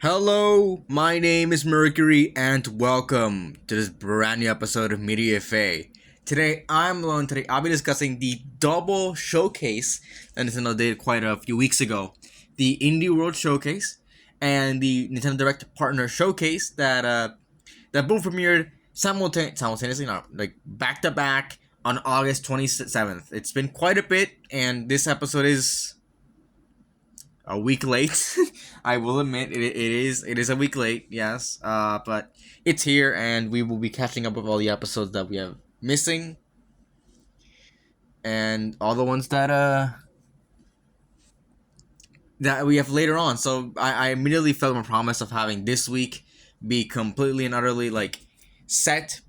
Hello, my name is Mercury, and welcome to this brand new episode of Media FA. Today, I'm alone. Today, I'll be discussing the double showcase that Nintendo did quite a few weeks ago. The Indie World Showcase and the Nintendo Direct Partner Showcase that both premiered simultaneously, not like back to back on August 27th. It's been quite a bit, and this episode is a week late. I will admit it is a week late, yes. But it's here, and we will be catching up with all the episodes that we have missing, and all the ones that we have later on. So I immediately felt my promise of having this week be completely and utterly set.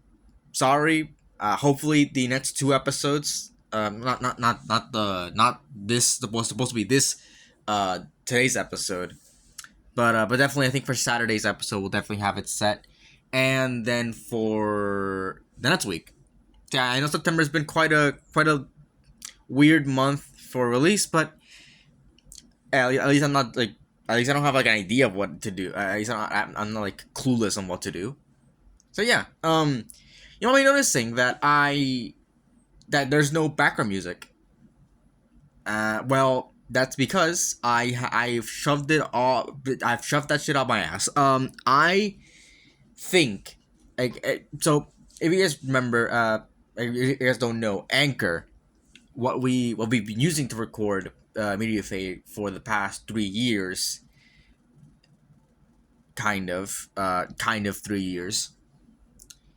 Sorry. Hopefully the next two episodes. Not this supposed to be this today's episode. But definitely, I think for Saturday's episode, we'll definitely have it set. And then for the next week, yeah, I know September's been quite a weird month for release, but at least I'm not at least I don't have an idea of what to do. At least I'm not clueless on what to do. So yeah, you know, I'm noticing that there's no background music. Well, that's because I've shoved it all. I've shoved that shit up my ass. I think so. If you guys remember, if you guys don't know, Anchor, what we've been using to record Media Fade for the past 3 years, kind of 3 years,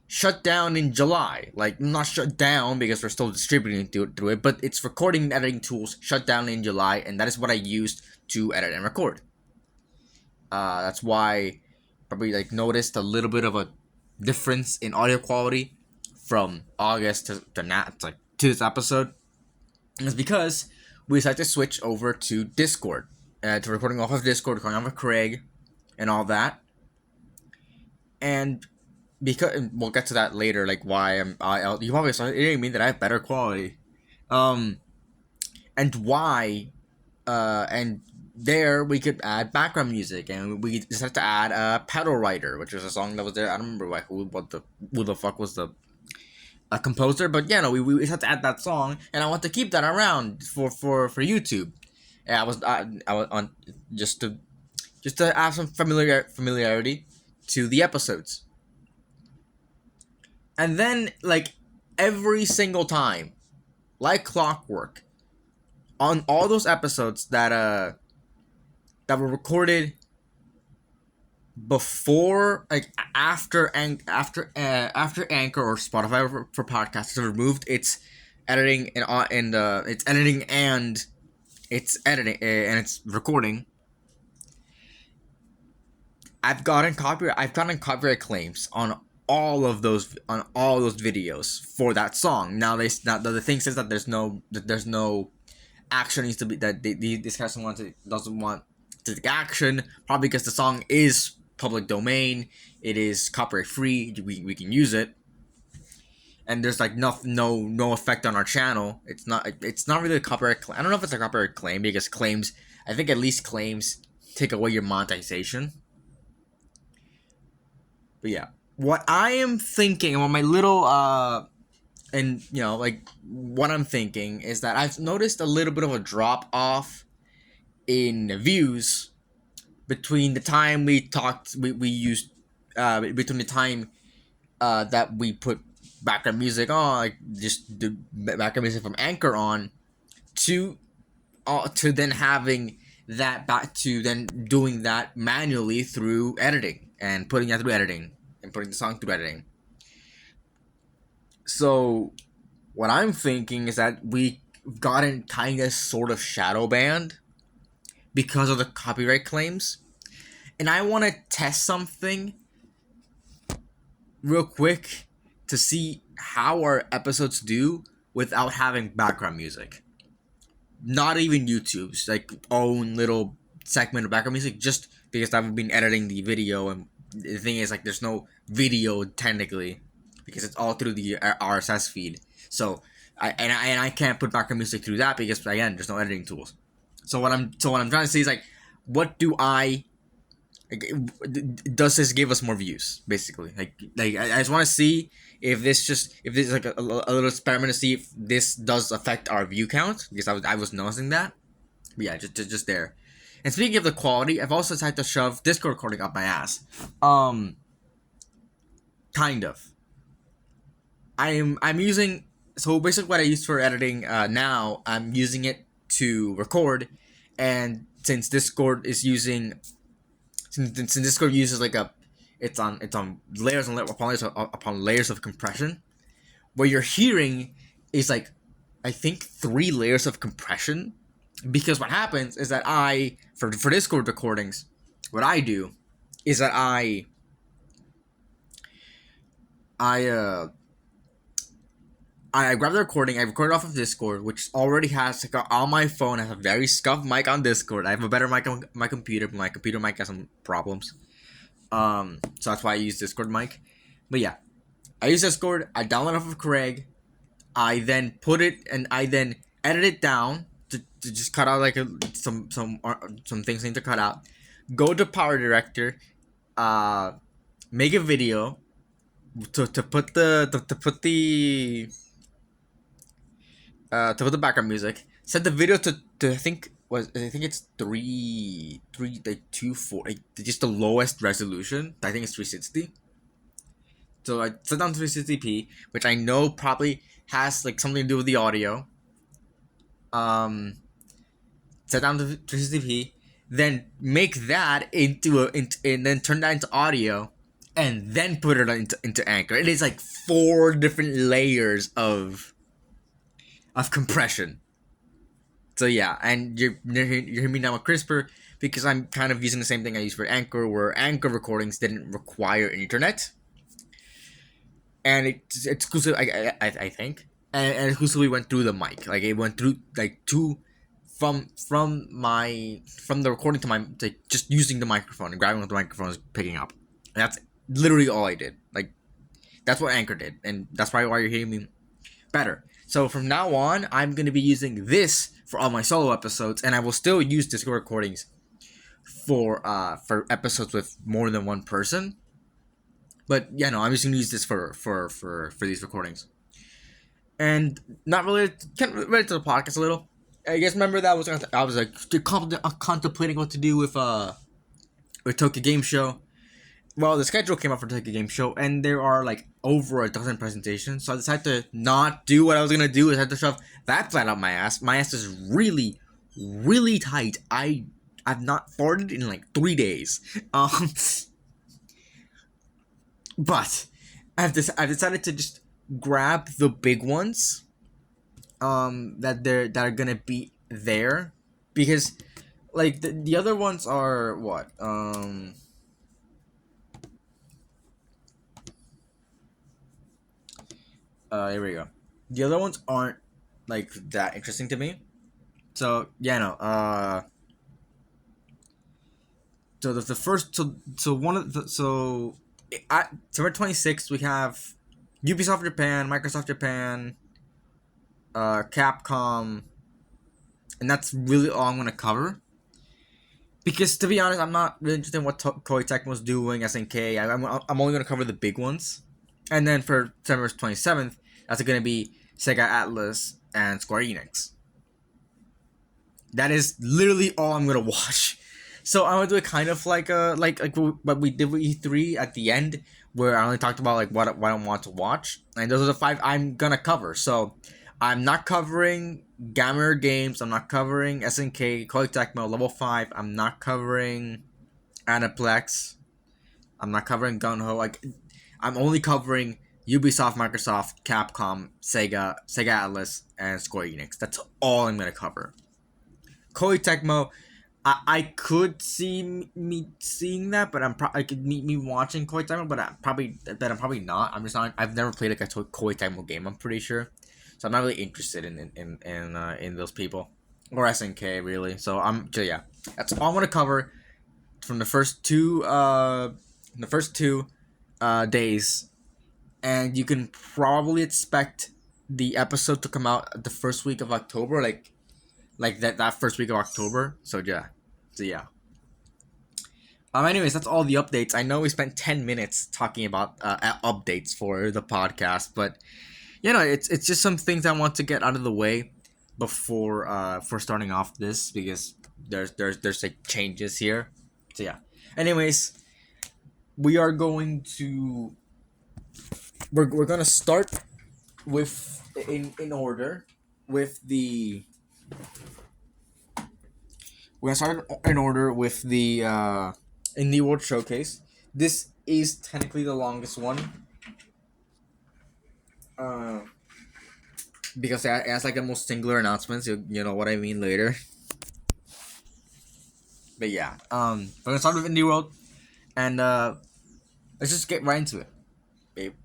shut down in July. Like, not shut down because we're still distributing through it, but its recording and editing tools shut down in July, and that is what I used to edit and record. That's why probably noticed a little bit of a difference in audio quality from August to this episode. It's because we decided to switch over to Discord, to recording off of Discord, recording off of Craig, and all that. And because we'll get to that later, like why you probably saw it didn't mean that I have better quality, and why, and there we could add background music, and we decided to add Pedal Writer, which was a song that was there. I don't remember who the fuck was the composer, but yeah, no, we had to add that song, and I want to keep that around for YouTube. And I was on just to add some familiarity to the episodes. And then, every single time, like clockwork, on all those episodes that were recorded before, after Anchor or Spotify for podcasts have removed its editing and its recording, I've gotten copyright claims on all of those videos for that song. Now the thing says that there's no action needs to be, that this person doesn't want to take action, probably because the song is public domain. It is copyright free. We can use it, and there's no effect on our channel. It's not really a copyright claim. I don't know if it's a copyright claim, because claims, I think at least claims take away your monetization. But yeah, what I am thinking, and what my little and what I'm thinking is that I've noticed a little bit of a drop off in views between the time we used between the time that we put background music on, just the background music from Anchor on, to then having that back to then doing that manually through editing and putting that through editing and putting the song through editing. So what I'm thinking is that we've gotten kind of sort of shadow banned because of the copyright claims, and I want to test something real quick to see how our episodes do without having background music. Not even YouTube's own little segment of background music, just because I've been editing the video, and the thing is there's no video technically because it's all through the RSS feed. So I can't put background music through that because, again, there's no editing tools. So what I'm trying to say is what do I Like, does this give us more views? Basically, I just want to see if this is like a little experiment to see if this does affect our view count, because I was noticing that. But yeah, just there. And speaking of the quality, I've also tried to shove Discord recording up my ass. Kind of. I'm using, so basically what I use for editing now, I'm using it to record, and since Discord uses like a it's on layers upon layers of compression. What you're hearing is like, I think 3 layers of compression, because what happens is that for Discord recordings, what I do is that I uh I grab the recording, I record it off of Discord, which already has like on my phone. I have a very scuffed mic on Discord. I have a better mic on my computer, but my computer mic has some problems. So that's why I use Discord mic. But yeah, I use Discord. I download it off of Craig. I then put it and I then edit it down to just cut out like some things I need to cut out. Go to Power Director, uh, make a video to put the background music. Set the video to I think it's three like 240, like, just the lowest resolution. I think it's 360. So I set down to 360p, which I know probably has like something to do with the audio. Um, Set down to 360p, then make that and then turn that into audio, and then put it into Anchor. It is like 4 different layers of compression. So yeah, and you're hearing me now with CRISPR, because I'm kind of using the same thing I use for Anchor, where Anchor recordings didn't require internet, and it's exclusive. I think, and exclusively went through the mic. Like it went through like from the recording to my, like, just using the microphone and grabbing what the microphone is picking up. And that's literally all I did. Like that's what Anchor did, and that's probably why you're hearing me better. So from now on, I'm going to be using this for all my solo episodes, and I will still use Discord recordings for episodes with more than one person. But yeah, no, I'm just going to use this for these recordings. And not really, kind of related to the podcast a little. I guess remember that I was like contemplating what to do with Tokyo Game Show. Well, the schedule came up for Tokyo Game Show, and there are like over a dozen presentations. So I decided to not do what I was gonna do. I had to shove that plan up my ass. My ass is really, really tight. I've not farted in like 3 days. But I've decided to just grab the big ones. That are gonna be there, because like the other ones are what here we go. The other ones aren't like that interesting to me. So yeah, no. So the first, so one of the at September 26th we have Ubisoft Japan, Microsoft Japan, Capcom, and that's really all I'm gonna cover. Because to be honest, I'm not really interested in what Koei Tecmo's doing, SNK. I'm only gonna cover the big ones, and then for September 27th, that's gonna be Sega Atlas and Square Enix. That is literally all I'm gonna watch. So I'm gonna do it kind of like what we did with E3 at the end, where I only talked about like what I want to watch, and those are the 5 I'm gonna cover. So I'm not covering Gamer Games. I'm not covering SNK, Koei Tecmo, Level 5. I'm not covering Aniplex. I'm not covering Gunho. Like I'm only covering Ubisoft, Microsoft, Capcom, Sega Atlas, and Square Enix. That's all I'm gonna cover. Koei Tecmo, I could see me seeing that, but I could me watching Koei Tecmo, but I'm probably not. I'm just not. I've never played like a Koei Tecmo game. I'm pretty sure, so I'm not really interested in those people or SNK really. So yeah, that's all I'm gonna cover from the first two days, and you can probably expect the episode to come out the first week of October, like that first week of October. So yeah. Anyways, that's all the updates. I know we spent 10 minutes talking about updates for the podcast, but it's just some things I want to get out of the way before for starting off this because there's like changes here. So yeah. Anyways, we are going to we're gonna start with in order with the we're gonna start in order with the Indie World Showcase. This is technically the longest one. Uh, because it has like the most singular announcements. You know what I mean later. But yeah, we're gonna start with Indie World, and let's just get right into it.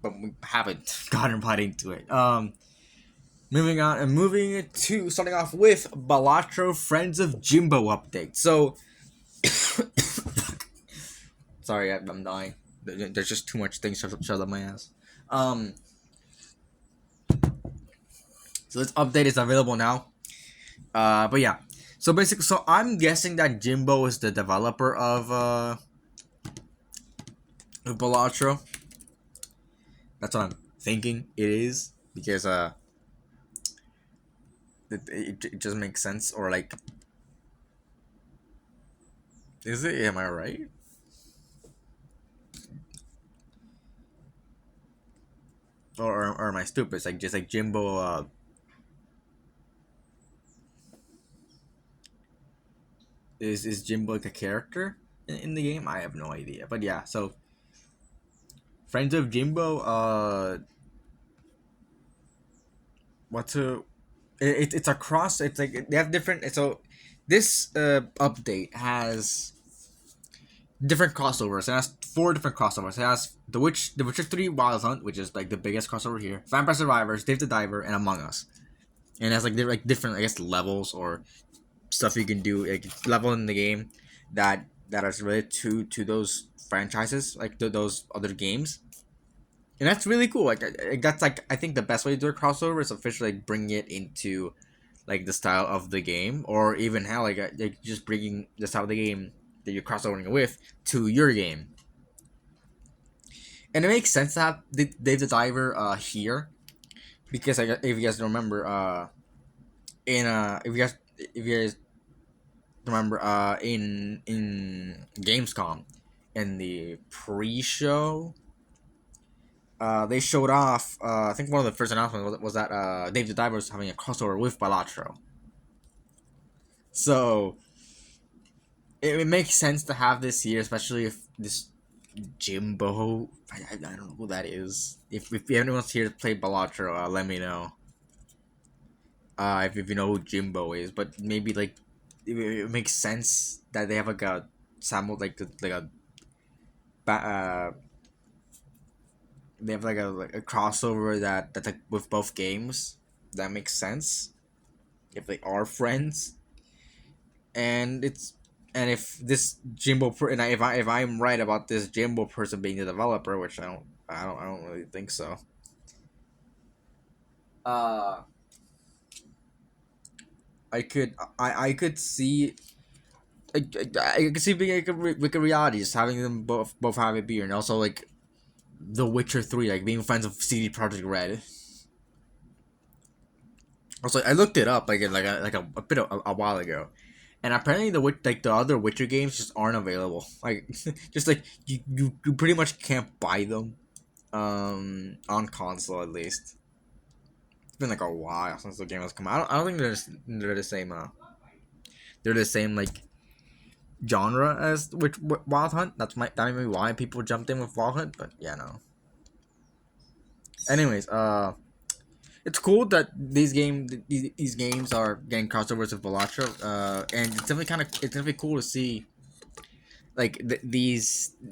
But we haven't gotten right into it. Moving on and moving to starting off with Balatro Friends of Jimbo update. So, sorry, I'm dying. There's just too much things shoved up my ass. Um, so this update is available now. But yeah. So basically, so I'm guessing that Jimbo is the developer of Balatro. That's what I'm thinking it is because it just makes sense. Or like, is it? Am I right? Or am I stupid? It's like just like Jimbo. Is Jimbo like a character in the game? I have no idea. But yeah, so Friends of Jimbo. What's a it's a cross. It's like they have different. So this update has different crossovers. It has four different crossovers. It has The Witcher 3 Wild Hunt, which is like the biggest crossover here. Vampire Survivors, Dave the Diver, and Among Us. And it has like different, I guess, levels or stuff you can do, like level in the game that is related to those franchises, like those other games. And that's really cool. That's like I think the best way to do a crossover is officially like bring it into like the style of the game, or even how like just bringing the style of the game that you're crossovering with to your game. And it makes sense to have Dave the Diver here because if you guys remember in if you guys remember in Gamescom in the pre-show they showed off I think one of the first announcements was that Dave the Diver was having a crossover with Balatro. So it makes sense to have this here, especially if this Jimbo, I don't know who that is. If anyone's here to play Balatro, let me know. If you know who Jimbo is, but maybe like it makes sense that they have like a sample like a they have like a crossover that's like with both games. That makes sense if they are friends, and it's and if this if I'm right about this Jimbo person being the developer, which I don't really think so. Uh, I could see I could see being like a reality, just having them both have a beer, and also like The Witcher 3, like being fans of CD Projekt Red. Also, I looked it up a bit a while ago, and apparently the other Witcher games just aren't available. Like just like you pretty much can't buy them, on console at least. It's been like a while since the game has come out. I don't think they're the same. They're the same like genre as which Wild Hunt. That might be why people jumped in with Wild Hunt. But yeah, no. Anyways, it's cool that these games are getting crossovers with Balatro. And it's definitely cool to see like the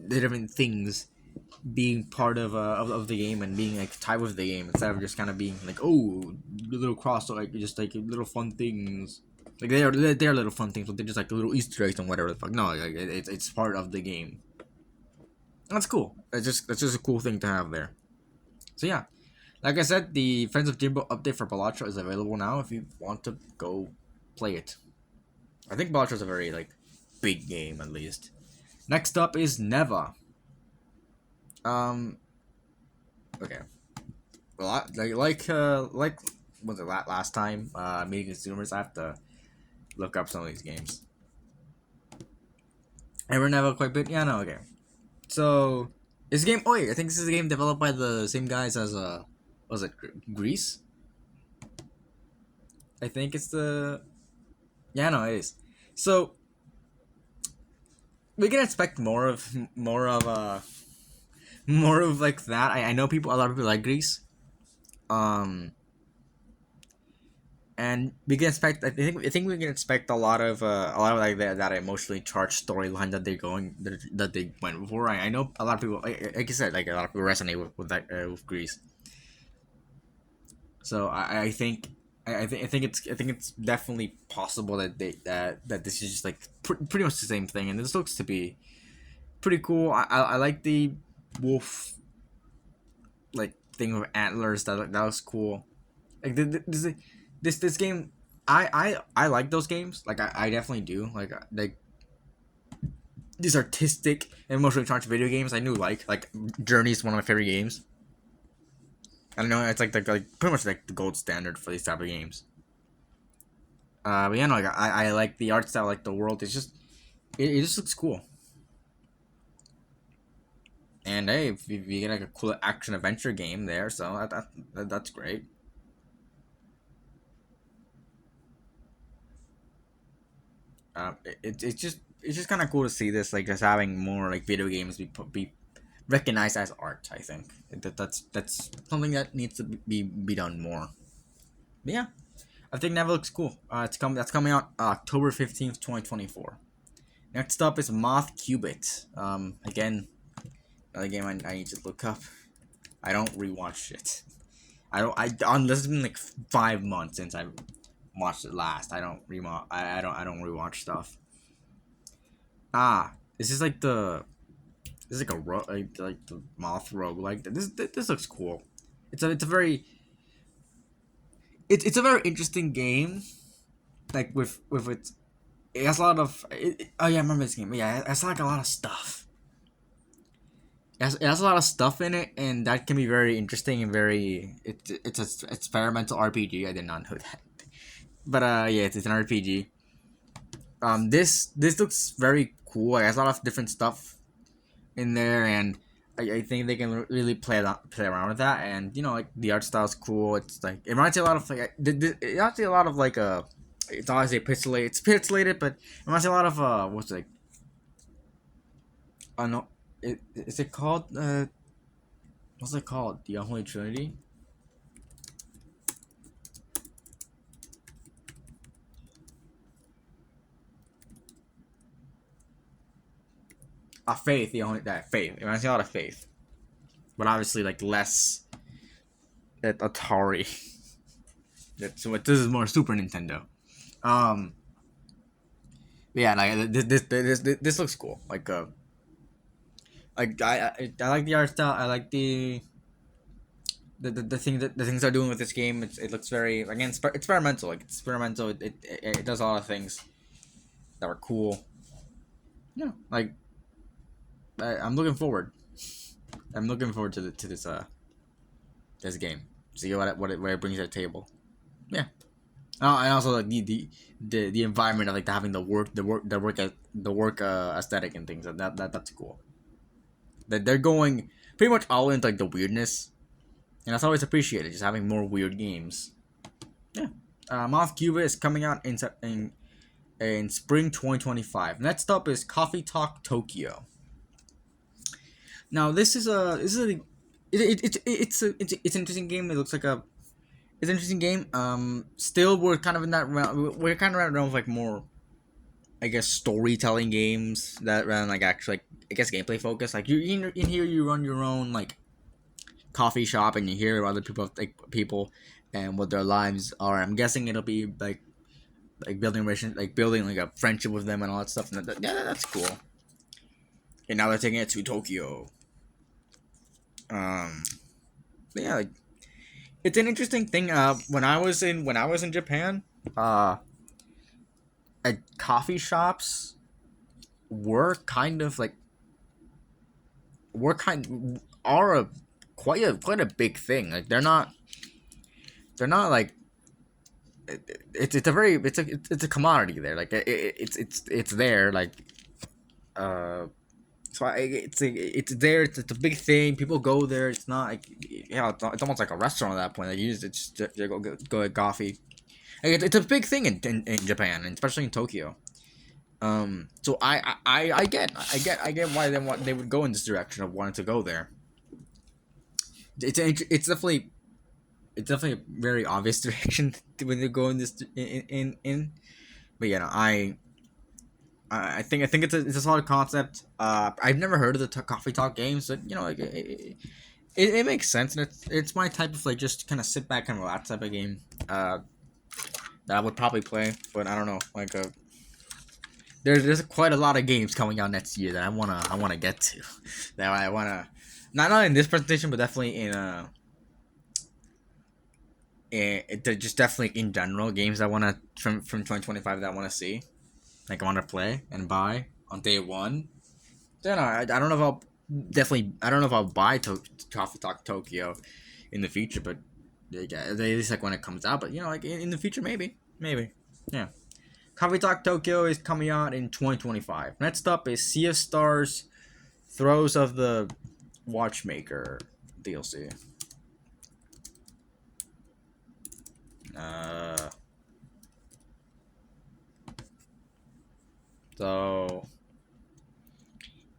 different things being part of the game and being like tied with the game instead of just kind of being like, oh, little cross, like just like little fun things. Like they're little fun things, but they're just like little Easter eggs and whatever the fuck. No, like it's part of the game. That's cool. That's just a cool thing to have there. So yeah, like I said, the Friends of Jimbo update for Balatro is available now if you want to go play it. I think Balatro is a very like big game at least. Next up is Neva. Um, okay. Well, like was it last time? Meeting consumers. I have to look up some of these games. Ever Neva quite bit? Yeah, no, okay. So this game. Oh wait, I think this is a game developed by the same guys as was it Greece? I think it's the. Yeah, no, it is. So we can expect more of like that. I know a lot of people like Greece. Um, and we can expect. I think we can expect a lot of like that emotionally charged storyline that that they went for. I know a lot of people, like I said, like a lot of people resonate with that with Greece. So I think it's definitely possible that that this is just like pretty much the same thing, and this looks to be pretty cool. I like the wolf like thing with antlers. That was cool. Like this game, I like those games. Like I definitely do. Like these artistic and emotionally charged video games. I knew like Journey is one of my favorite games. I don't know. It's like pretty much like the gold standard for these type of games. But yeah, no, like I like the art style, like the world. It's just it just looks cool. And hey, if you get like a cool action adventure game there, so that's great. It's just kind of cool to see this, like just having more like video games be recognized as art. I think that's something that needs to be done more. But yeah, I think that looks cool. That's coming out October 15th, 2024. Next up is Moth Cubit. Again, another game I need to look up. I don't rewatch it. I unless it's been like 5 months since I watched it last. I don't rewatch stuff. This is like this is like like the moth rogue. Like this looks cool. It's a very it's a very interesting game. Like with it has a lot of oh yeah, I remember this game. Yeah, it has like a lot of stuff. It has a lot of stuff in it, and that can be very interesting and very it's a experimental RPG. I did not know that, but yeah, it's an RPG. This looks very cool. It has a lot of different stuff in there, and I think they can really play around with that. And you know, like the art style is cool. It's like it reminds me a lot of like it reminds me a lot of like it's obviously pixelated. It's pixelated, but it reminds me a lot of what's it like no, is it called what's it called? The Unholy Trinity? Faith, the only that Faith. It reminds me a lot of Faith. But obviously like less at Atari. So this is more Super Nintendo. Um yeah, like this looks cool. Like I like the art style. I like the thing that the things they're doing with this game. It looks very again experimental. Like it's experimental. It does a lot of things that are cool. Yeah, like I'm looking forward. I'm looking forward to this game. See what it brings to the table. Yeah. And also like the environment of like having the work aesthetic and things that's cool. That they're going pretty much all into like the weirdness, and that's always appreciated. Just having more weird games. Yeah. Moth Cuba is coming out in spring 2025. Next up is Coffee Talk Tokyo. Now this is a it's an interesting game. It looks like a it's an interesting game. Still we're kind of in that realm. We're kind of in that realm of like more, I guess, storytelling games that rather than like actually like I guess gameplay focus. Like you in here you run your own like coffee shop and you hear other people and what their lives are. I'm guessing it'll be like building relation like building like a friendship with them and all that stuff. And yeah, that's cool. And now they're taking it to Tokyo. But yeah, like, it's an interesting thing. When I was in Japan, at coffee shops, were kind of like were kind are a quite a big thing. Like they're not like it's a very it's a commodity there. Like it's there. Like uh, so it's there. It's a big thing. People go there. It's not like it's almost like a restaurant at that point. Like you just go get coffee. Like, it's a big thing in Japan, and especially in Tokyo. So I get why they would go in this direction of wanting to go there. It's definitely a very obvious direction when they go in this in. But yeah, no, I think it's a solid concept. I've never heard of the coffee talk games, but like it makes sense, and it's my type of like just kind of sit back and relax type of game. That I would probably play, but I don't know. Like there's quite a lot of games coming out next year that I wanna get to. That I wanna not in this presentation, but definitely they're just definitely in general games I wanna from 2025 that I wanna see. Like I wanna play and buy on day one. Then I don't know if I'll definitely I don't know if I'll buy Coffee Talk Tokyo in the future, but yeah, at least like when it comes out. But like in the future, maybe, yeah. Coffee Talk Tokyo is coming out in 2025. Next up is Sea of Stars, Throes of the Watchmaker DLC. So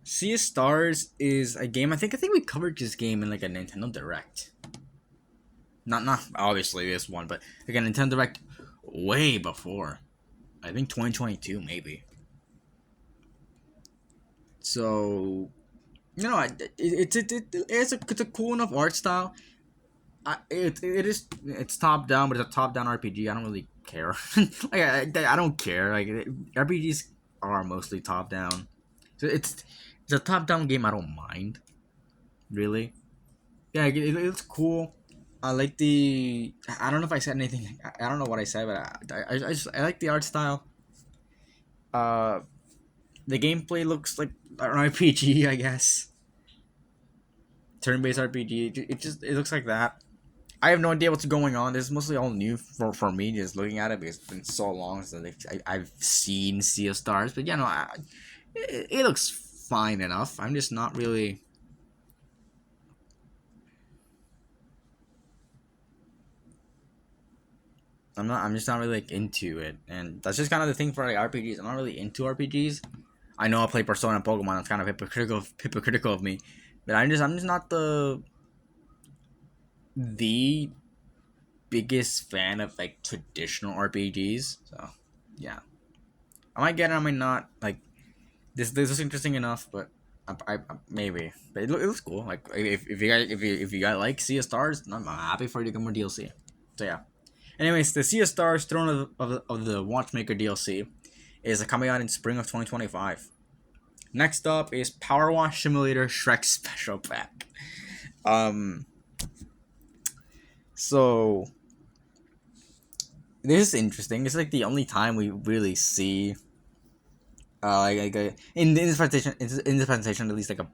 Sea of Stars is a game. I think we covered this game in like a Nintendo Direct. Not obviously this one, but like a Nintendo Direct way before. I think 2022 maybe. So it's a cool enough art style. It's top down, but it's a top down RPG. I don't really care. Like I don't care. Like RPGs are mostly top down, so it's a top down game. I don't mind really. Yeah, it's cool. I like the. I don't know if I said anything. I don't know what I said, but I like the art style. Uh, the gameplay looks like an RPG, I guess. Turn-based RPG. It looks like that. I have no idea what's going on. This is mostly all new for me, just looking at it because it's been so long since I've seen Sea of Stars. But it looks fine enough. I'm just not really. I'm just not really like into it, and that's just kind of the thing for like RPGs. I'm not really into RPGs. I know I play Persona and Pokemon. It's kind of hypocritical of me, but I'm just not the biggest fan of like traditional RPGs. So yeah, I might get it. I might not. Like this is interesting enough, but I maybe. But it looks cool. Like if you guys like Sea of Stars, I'm happy for you to get more DLC. So yeah. Anyways, the Sea of Stars Throne of the Watchmaker DLC is coming out in spring of 2025. Next up is Power Wash Simulator Shrek Special Pack. So this is interesting. It's like the only time we really see, in this presentation, at least like a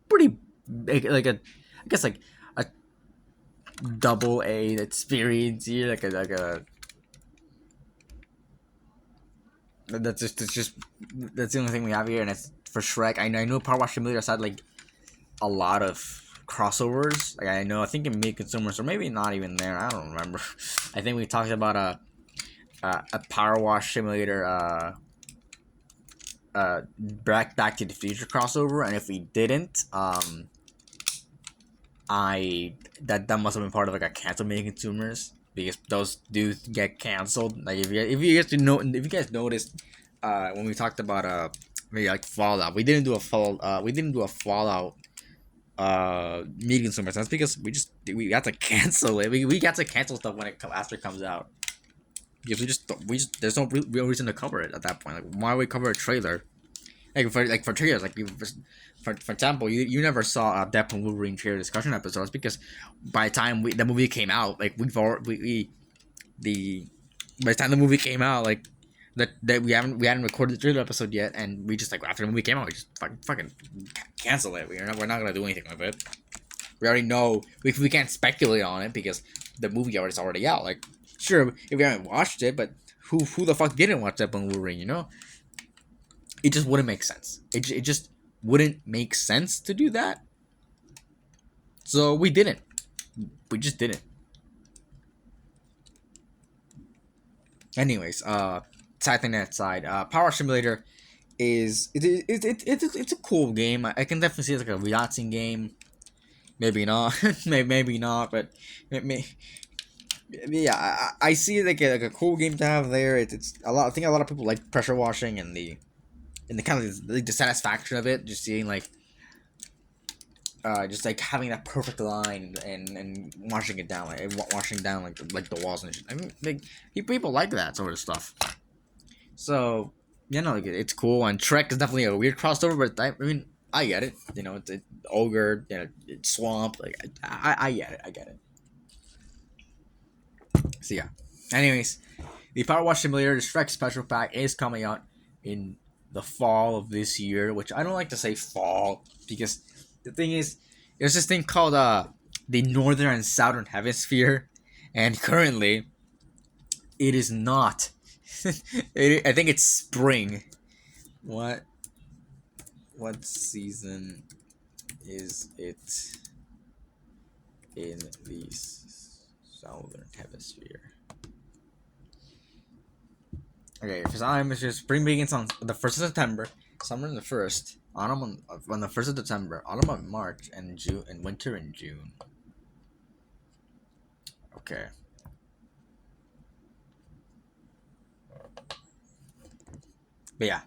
pretty big, like a, I guess like a double A experience here, like a. That's the only thing we have here, and it's for Shrek. I know Power Wash Simulator had like a lot of crossovers. Like I think in Mid Consumers, or maybe not even there. I don't remember. I think we talked about a Power Wash Simulator Back to the Future crossover, and if we didn't, that must have been part of like a cancel Mid Consumers, because those do get canceled. Like if you guys noticed, when we talked about maybe like Fallout, we didn't do a Fallout Mid Consumers. That's because we got to cancel it. We got to cancel stuff when after it comes out, because there's no real reason to cover it at that point. Like why would we cover a trailer? Like for trailers, like for example, you never saw a Deadpool Wolverine trailer discussion episodes, because by the time the movie came out, like by the time the movie came out, like that we hadn't recorded the trailer episode yet, and we just like after the movie came out, we just fucking cancel it. We're not gonna do anything with it. We already know we can't speculate on it because the movie is already out. Like, sure, if we haven't watched it, but who the fuck didn't watch that on Blu-ray? You know, it just wouldn't make sense. It just wouldn't make sense to do that. So we didn't. We just didn't. Anyways, side thing that side. Power Simulator is it's a cool game. I can definitely see it's like a Yahtzee game. Maybe not. maybe not. But yeah, I see it like a cool game to have there. It's a lot. I think a lot of people like pressure washing and the kind of the satisfaction of it. Just seeing like just like having that perfect line and washing it down, like washing down like the walls and shit. I mean, like people like that sort of stuff. So yeah, no, like, it's cool. And Trek is definitely a weird crossover, but I mean, I get it. You know, it's ogre, you know, it's swamp. Like I get it. I get it. So yeah. Anyways, the Power Wash Simulator, the Trek Special Pack is coming out in the fall of this year, which I don't like to say fall because the thing is, there's this thing called the Northern and Southern Hemisphere, and currently it is not. I think it's spring. What season is it in the Southern Hemisphere? Okay, for Southern Hemisphere, spring begins on the 1st of September, summer on the 1st, autumn on the 1st of September, autumn on March, and June and winter in June. Okay. But yeah,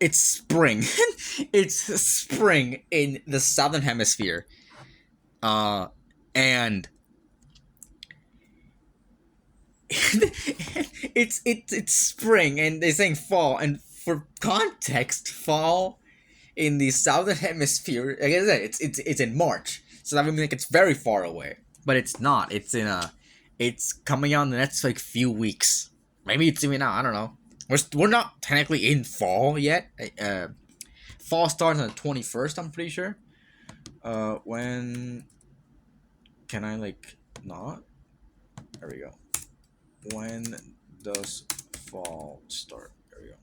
it's spring. It's spring in the Southern Hemisphere. And it's spring, and they're saying fall. And for context, fall in the Southern Hemisphere, like I said, it's in March, so that would mean like it's very far away. But it's not. It's coming out in the next like few weeks. Maybe it's even out. I don't know. We're not technically in fall yet. Fall starts on the 21st. I'm pretty sure. When can I like not? There we go. When does fall start? There we go.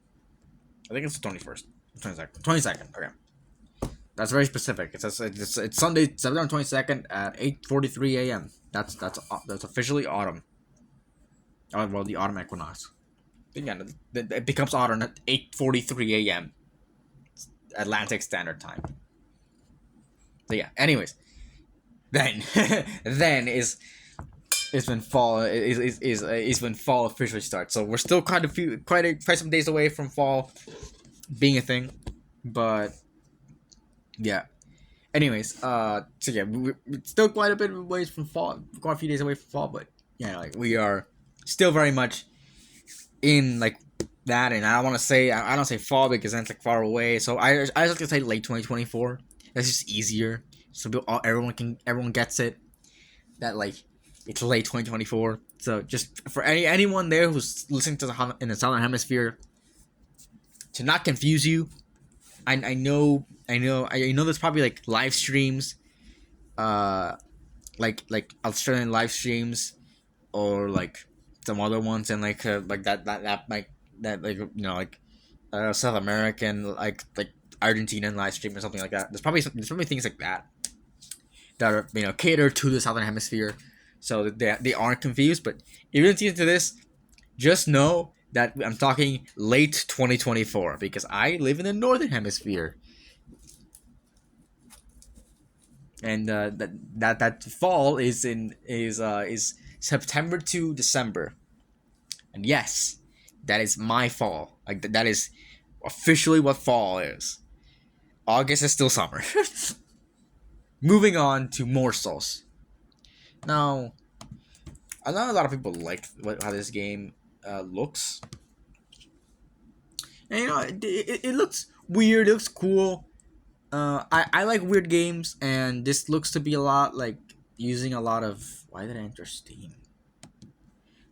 I think it's the 21st. 22nd. 22nd. Okay. That's very specific. It says it's Sunday, September 22nd at 8:43 a.m. That's officially autumn. Oh, well, the autumn equinox. Again, it becomes autumn at 8:43 a.m. Atlantic Standard Time. So yeah. Anyways, then then is when fall is when fall officially starts. So we're still quite some days away from fall being a thing, but yeah. Anyways, so yeah, we're still quite a bit of ways from fall, quite a few days away from fall, but yeah, like we are still very much in like that, and I don't want to say I don't say fall because that's like far away, so I just like to say late 2024. That's just easier, so everyone gets it that like it's late 2024. So just for anyone there who's listening to in the Southern Hemisphere, to not confuse you, I know there's probably like live streams, like Australian live streams, or like some other ones, and like like you know like South American like Argentinian live stream or something like that. There's probably things like that are catered to the Southern Hemisphere, so that they aren't confused. But if you're listening to this, just know that I'm talking late 2024 because I live in the Northern Hemisphere. And that fall is September to December, and yes, that is my fall. Like that is officially what fall is. August is still summer. Moving on to morsels. Now, I know a lot of people like how this game looks, and it looks weird. It looks cool. I like weird games, and this looks to be a lot like using a lot of. Why did I enter Steam?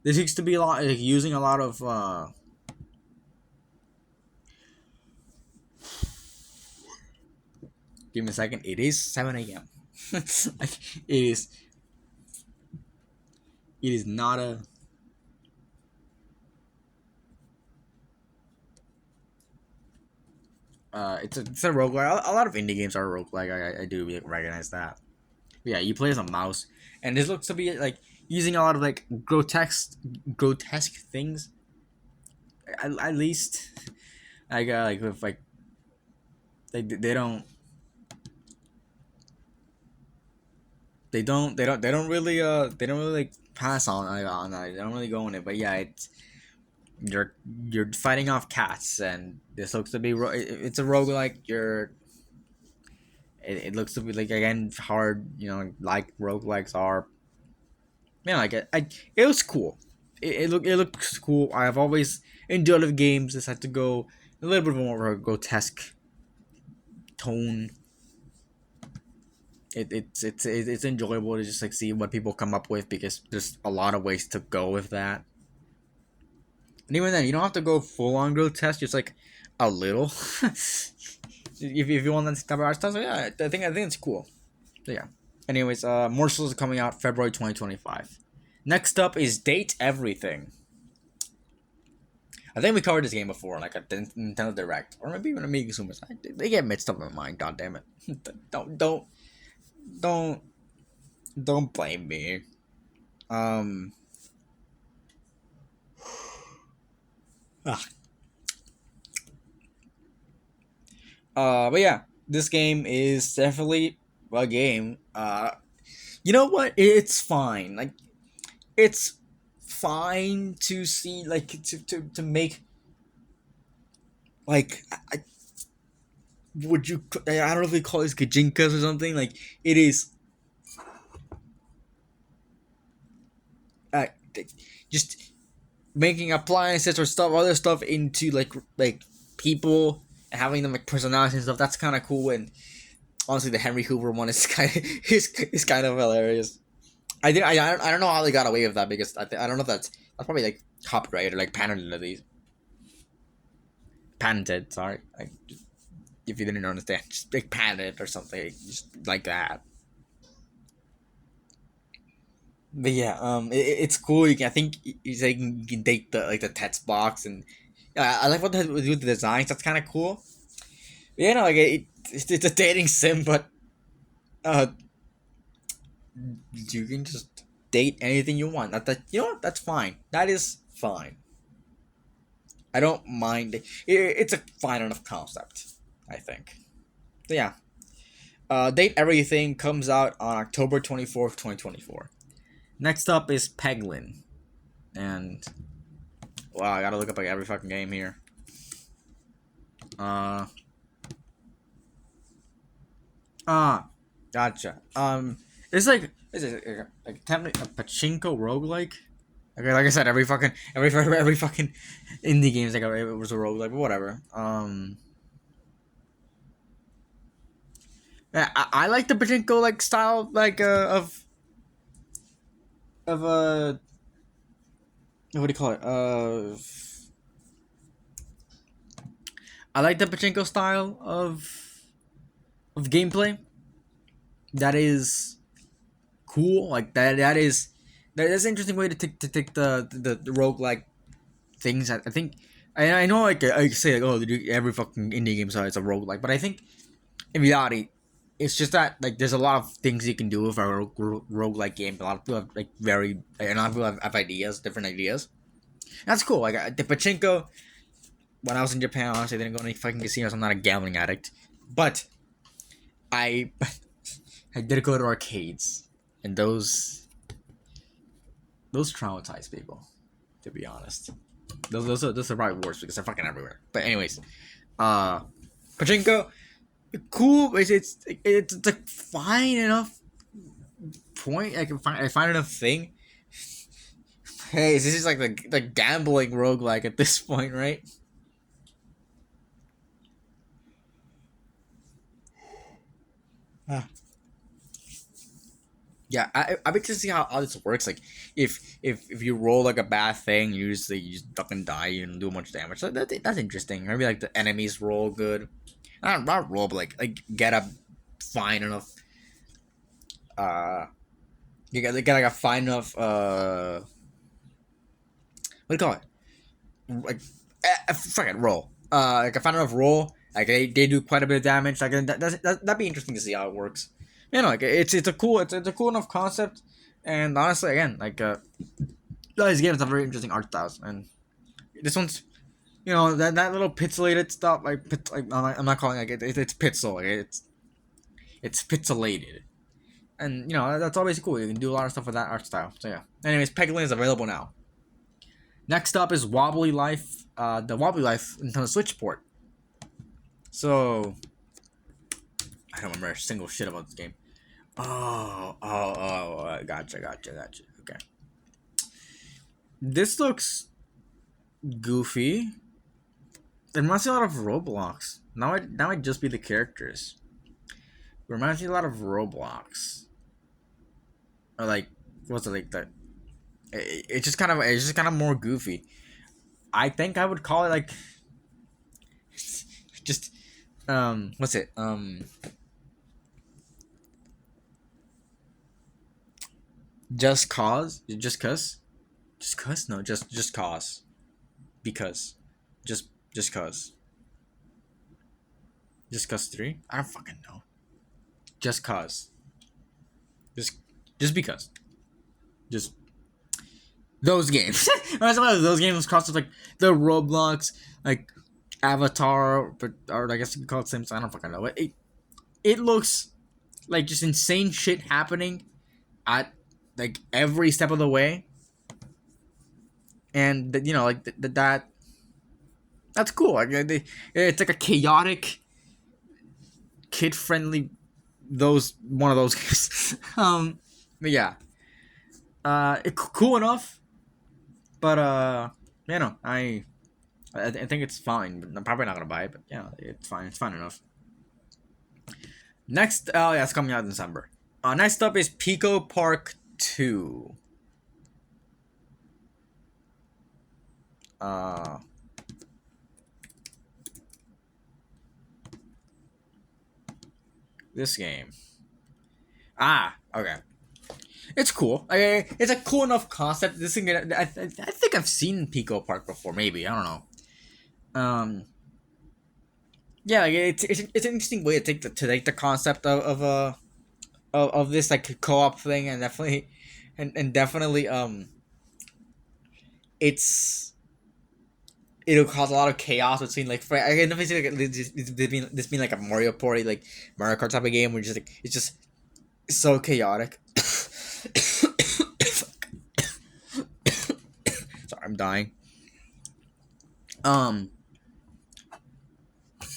There seems to be a lot like, using a lot of. Give me a second. It is 7 a.m. Like, it is. It is not a. It's a roguelike. A lot of indie games are roguelike. I do recognize that. But yeah, you play as a mouse, and this looks to be like using a lot of like grotesque things. At least, like with like they don't really like pass on that. They don't really go in it. But yeah, it's you're you're fighting off cats, and this looks to be it's a roguelike. It looks to be like again hard, like roguelikes are. Man, like it was cool. It looks cool. I've always enjoyed the games. This had to go a little bit more of a grotesque tone. It's enjoyable to just like see what people come up with because there's a lot of ways to go with that. And even then, you don't have to go full on grotesque. Just like a little. If you want that type of art style, so yeah, I think it's cool. So yeah. Anyways, Morsels is coming out February 2025. Next up is Date Everything. I think we covered this game before, like a Nintendo Direct, or maybe even a Mega Consumer side. They get mixed up in my mind. God damn it! don't don't don't blame me. Um. ah. But yeah, this game is definitely a game. You know what? It's fine. Like it's fine to see like to make like would you I don't know if we call this gajinkas or something like it is uh, just making appliances or stuff other stuff into like people and having them like personalities and stuff. That's kind of cool. And honestly the Henry Hoover one is is kind of hilarious. I don't know how they got away with that because I don't know if that's probably like copyrighted or like patented at least. Patented, sorry. Like if you didn't understand, just like patented or something, just like that. But yeah, it's cool. I think it's like you can take the text box and I like what they do with the designs. That's kind of cool. But, like it's a dating sim, but uh, you can just date anything you want. That's fine. That is fine. I don't mind. It's a fine enough concept, I think. So yeah, Date Everything comes out on October 24th, 2024. Next up is Peglin, and wow, I gotta look up like every fucking game here. Uh gotcha. It's like is it like a pachinko roguelike? Okay, like I said, every fucking indie games like it was a roguelike, but whatever. Yeah, I like the pachinko like style like of what do you call it? I like the pachinko style of gameplay. That is cool. Like that's an interesting way to take the roguelike things. I think I know like I say like every fucking indie game side is a roguelike, but I think in reality it's just that like there's a lot of things you can do with a roguelike game. A lot of people have like a lot of people have ideas, different ideas. That's cool. Like the pachinko. When I was in Japan, honestly, I didn't go to any fucking casinos. I'm not a gambling addict, but I I did go to arcades, and those traumatize people. To be honest, those are probably worse because they're fucking everywhere. But anyways, uh, pachinko, cool. It's a fine enough point. I find enough thing. Hey, this is like the gambling roguelike at this point, right? Ah. Yeah, I'm interested to see how this works. Like, if you roll like a bad thing, you just duck and die and do much damage. So that's interesting. Maybe like the enemies roll good, not roll, but get a fine enough. Uh, you get like a fine enough. What do you call it? Like, fuck it, roll. Like a fine enough roll. Like they do quite a bit of damage. Like that'd be interesting to see how it works. You know, like it's a cool enough concept. And honestly, again, these games have very interesting art styles, and this one's that little pixelated stuff I'm not calling it's pixel, like it's pixelated, and that's always cool. You can do a lot of stuff with that art style. So yeah. Anyways, Peglin is available now. Next up is Wobbly Life, the Wobbly Life Nintendo Switch port. So I don't remember a single shit about this game. Gotcha. Okay, this looks goofy. It reminds me a lot of Roblox. Now I just be the characters. It reminds me a lot of Roblox. Or like, what's it like that? It's just kind of more goofy. I think I would call it like just what's it just cause just cause no just cause because just cause just cause 3. I don't fucking know. Just cause just just because just those games. Those games cross with like the Roblox, like Avatar, but or I guess you could call it Sims. I don't fucking know. It looks like just insane shit happening at like every step of the way, and that's cool. It's like a chaotic, kid friendly those one of those games. But yeah, cool enough, but I think it's fine, but I'm probably not gonna buy it. But yeah, it's fine. It's fine enough. Next, oh yeah, it's coming out in December. Next up is Pico Park 2. Uh, this game. Okay. It's cool. It's a cool enough concept. This thing, I think I've seen Pico Park before. Maybe I don't know. Yeah, like it's an interesting way to take the concept of this like co-op thing, and definitely it's it'll cause a lot of chaos between like I can definitely see like this being like a Mario Party, like Mario Kart type of game where it's just so chaotic. Sorry, I'm dying. Um.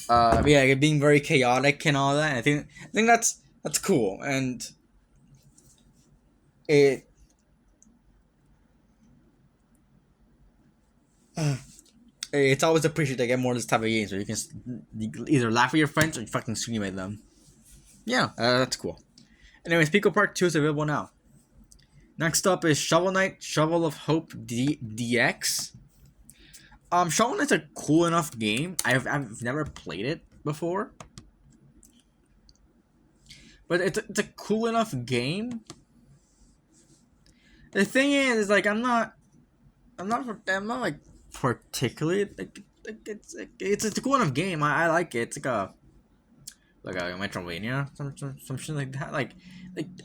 But yeah, like, being very chaotic and all that. And I think that's cool, and it it's always appreciated to get more of this type of games where you can either laugh at your friends or you fucking scream at them. Yeah, that's cool. Anyways, Pico Park 2 is available now. Next up is Shovel Knight Shovel of Hope DX. Shovel Knight's a cool enough game. I've never played it before, but it's a cool enough game. The thing is like I'm not like particularly it's a cool enough game. I like it. It's like a Metrovania, some shit like that. Like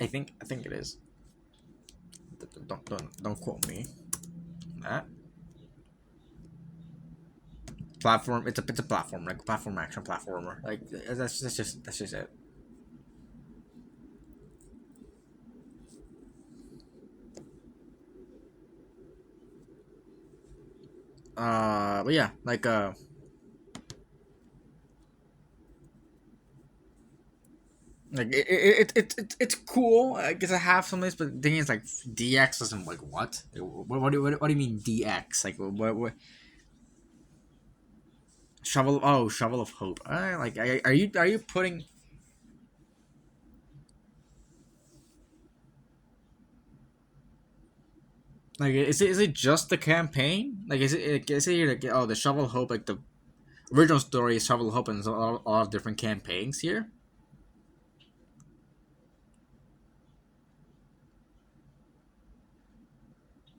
I think it is. Don't quote me. That platform. It's a platform, like platform action platformer. Like that's just it. But yeah, it's cool. I guess I have some of this, but the thing is, like, DX doesn't like what? What do you mean DX? Like what? Shovel? Oh, Shovel of Hope. Are you putting? Like, is it just the campaign? Like, is it here like, oh, the Shovel Hope, like the original story is Shovel Hope, and there's a lot of different campaigns here.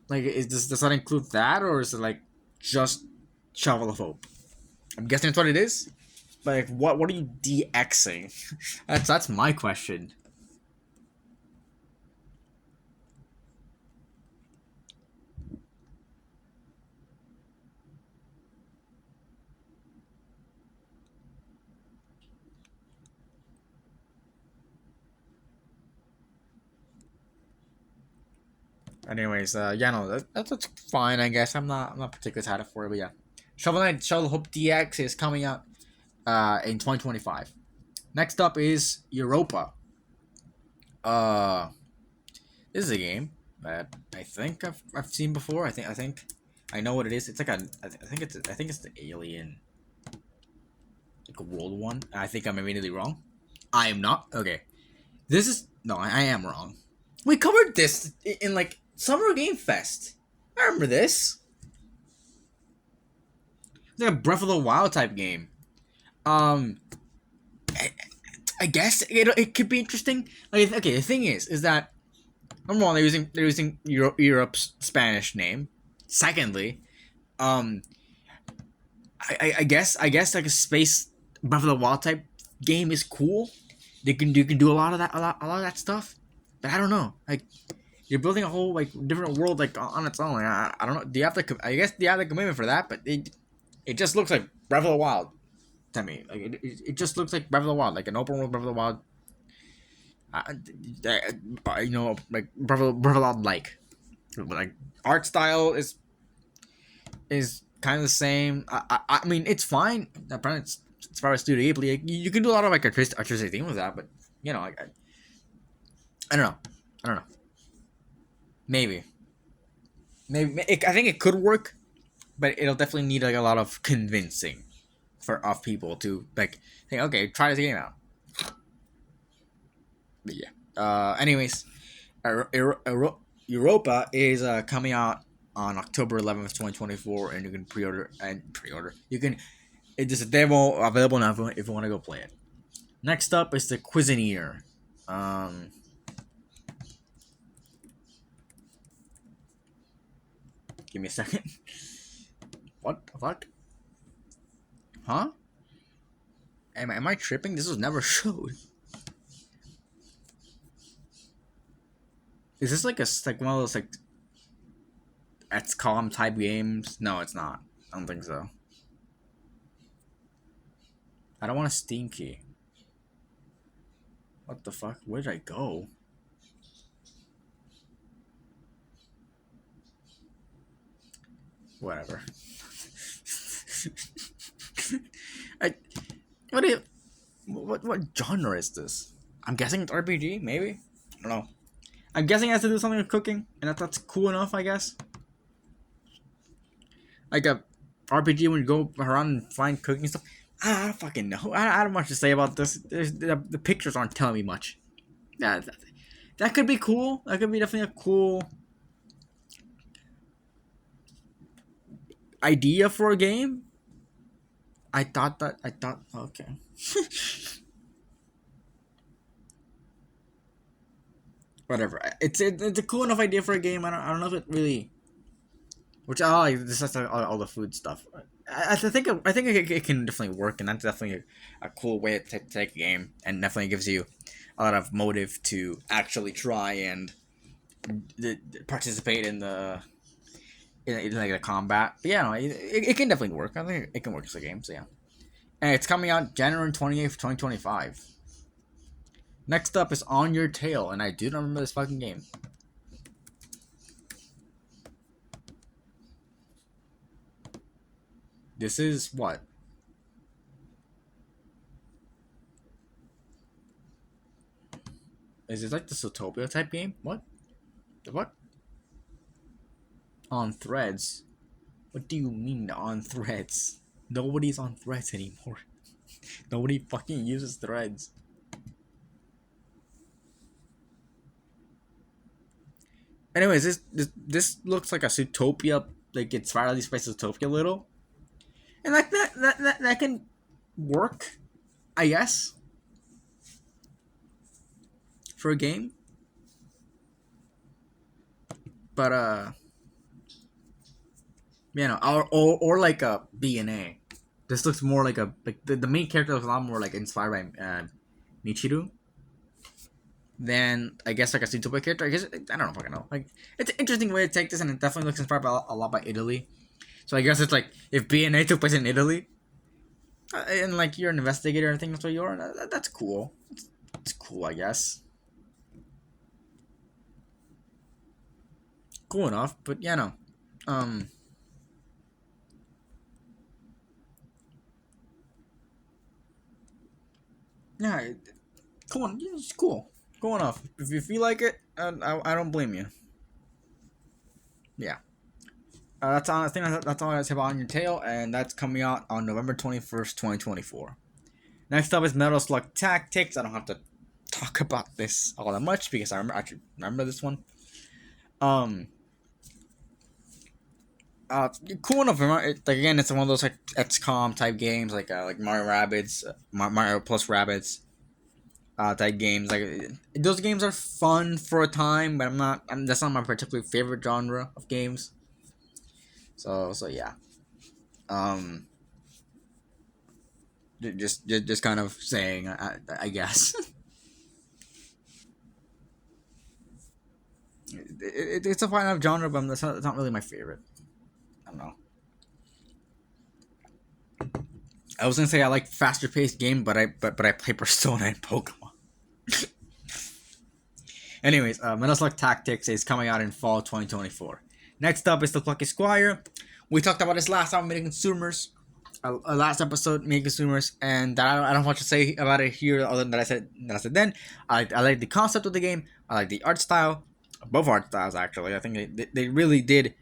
Like, does that include that, or is it like just Shovel of Hope? I'm guessing that's what it is. But like, what are you DXing? That's my question. Anyways, yeah, no, that's fine. I guess I'm not particularly excited for it, but yeah, Shovel Knight Shovel Hope DX is coming out in 2025. Next up is Europa. Uh, this is a game that I think I've seen before. I think I know what it is. It's like I think it's the Alien like a world one. I think I'm immediately wrong. I am not. Okay, this is no. I am wrong. We covered this in like Summer Game Fest. I remember this. It's like a Breath of the Wild type game. Um, I, I guess it could be interesting. Like, okay, the thing is that number one, they're using Europe's Spanish name. Secondly, um, I guess like a space Breath of the Wild type game is cool. You can do a lot of that a lot of that stuff, but I don't know. Like, you're building a whole like different world like on its own. Like, I don't know. Do you have the I guess do you have the commitment for that? But it just looks like Breath of the Wild to me. Like it just looks like Breath of the Wild, like an open world Breath of the Wild. Like Breath of the Wild, like art style is kind of the same. I mean, it's fine. Apparently, it's probably Studio Ghibli. Like, you can do a lot of like artistic things with that, but like, I don't know. I don't know. Maybe, I think it could work, but it'll definitely need like a lot of convincing for of people to like think, okay, try this game out. But yeah. Anyways, Europa is coming out on October 11th, 2024, and you can pre-order. You can. It's a demo available now if you want to go play it. Next up is the Cuisinier. Um, Give me a second. What the fuck? Huh? Am I tripping? This was never showed. Is this like one of those like XCOM type games? No, it's not. I don't think so. I don't want a Steam key. What the fuck? Where did I go? Whatever. I what is what genre is this? I'm guessing it's RPG, maybe. I don't know. I'm guessing it has to do something with cooking, and that's cool enough, I guess. Like a RPG when you go around and find cooking stuff. I don't fucking know. I don't much to say about this. The pictures aren't telling me much. Yeah, that could be cool. That could be definitely a cool idea for a game. I thought okay. Whatever. It's a cool enough idea for a game. I don't know if it really. Which like this is all the food stuff. I think it can definitely work, and that's definitely a cool way to take a game, and definitely gives you a lot of motive to actually try and participate in like the combat. But yeah, no, it can definitely work. I think it can work as a game. So yeah, and it's coming out January 28th, 2025. Next up is On Your Tail, and I do not remember this fucking game. This is what? Is this like the Zootopia type game? What? The what? On Threads? What do you mean on Threads? Nobody's on Threads anymore. Nobody fucking uses Threads. Anyways, this looks like a Zootopia. Like it's Riley Spice Zootopia a little, and like that can work, I guess, for a game. But or like a BNA. This looks more like the main character looks a lot more like inspired by Michiru than I guess like a Zootopia character. I guess I don't know if I can know. Like it's an interesting way to take this, and it definitely looks inspired by a lot by Italy. So I guess it's like if BNA took place in Italy, and like you're an investigator and things, that's what you are. That's cool. It's cool, I guess. Cool enough, but yeah, no. Um, yeah, cool. It's cool. Cool enough. If you feel like it, I don't blame you. Yeah. That's all. I think that's all I have about On Your Tail, and that's coming out on November 21st, 2024. Next up is Metal Slug Tactics. I don't have to talk about this all that much because actually remember this one. Um, cool enough. Like again, it's one of those like XCOM type games, like Mario Rabbids, Mario plus Rabbids, type games. Like those games are fun for a time, but that's not my particularly favorite genre of games. So yeah. Um, just kind of saying, I guess. It's a fine enough genre, but it's not really my favorite. I don't know. I was gonna say I like faster paced game, but I play Persona and Pokemon. Anyways, Metal Slug Tactics is coming out in fall 2024. Next up is the Plucky Squire. We talked about this last time, meeting consumers. Last episode, meeting consumers, and I don't have much to say about it here other than that I said then. I like the concept of the game. I like the art style, both art styles actually. I think they really did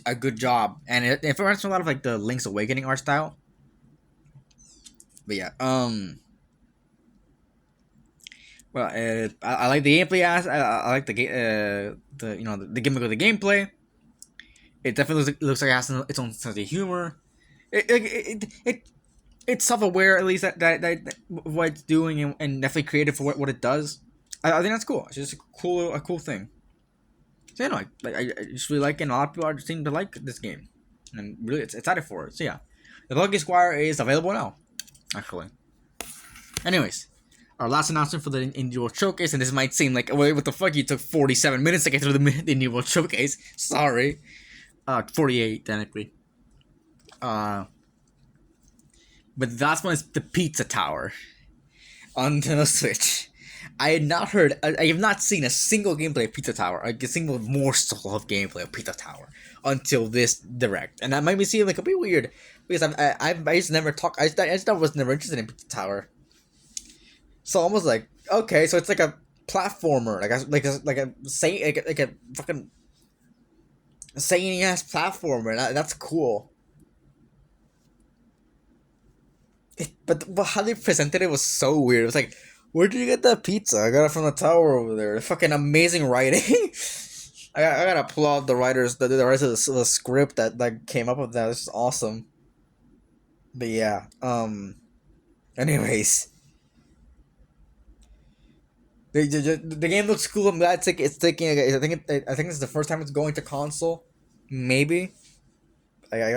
a good job, and it reminds me a lot of like the Link's Awakening art style. But yeah, well, I like the gameplay. I like the gimmick of the gameplay. It definitely looks like it has its own sense of humor. It it's self aware at least that what it's doing and definitely creative for what it does. I think that's cool. It's just a cool thing. So you know, I just really like it. And a lot of people seem to like this game, and really it's excited for it. So yeah, the Lucky Squire is available now. Actually, anyways, our last announcement for the Indie World Showcase, and this might seem like, wait, what the fuck? You took 47 minutes to get through the Indie World Showcase. Sorry. 48 technically. Uh, but the last one is the Pizza Tower on Nintendo Switch. I had not heard, I have not seen a single gameplay of Pizza Tower, like a single morsel of gameplay of Pizza Tower until this direct, and that might be seem like a bit weird because I just never talked. I just was never interested in Pizza Tower. So almost like, okay, so it's like a platformer, like a fucking zany ass platformer. That's cool. But how they presented it was so weird. It was like, where did you get that pizza? I got it from the tower over there. Fucking amazing writing. I gotta applaud the writers, the writers of the script that came up with that. This is awesome. But yeah. Anyways, the game looks cool. I'm glad it's taking. I think it's the first time it's going to console. Maybe. I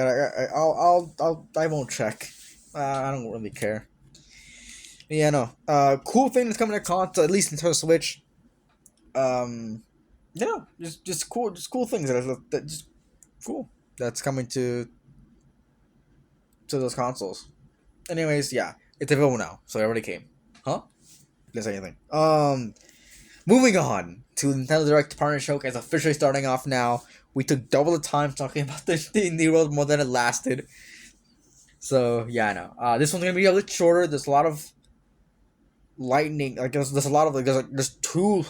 won't check. I don't really care. Yeah, no. Cool thing that's coming to console, at least in terms of Switch. Yeah, just cool things that just cool that's coming to those consoles. Anyways, yeah, it's available now, so it already came. Huh? Didn't say anything. Moving on to Nintendo Direct Partner Showcase officially starting off now. We took double the time talking about the Indie World more than it lasted. So yeah, I know. This one's gonna be a little shorter. There's a lot of lightning. Like there's a lot of there's two.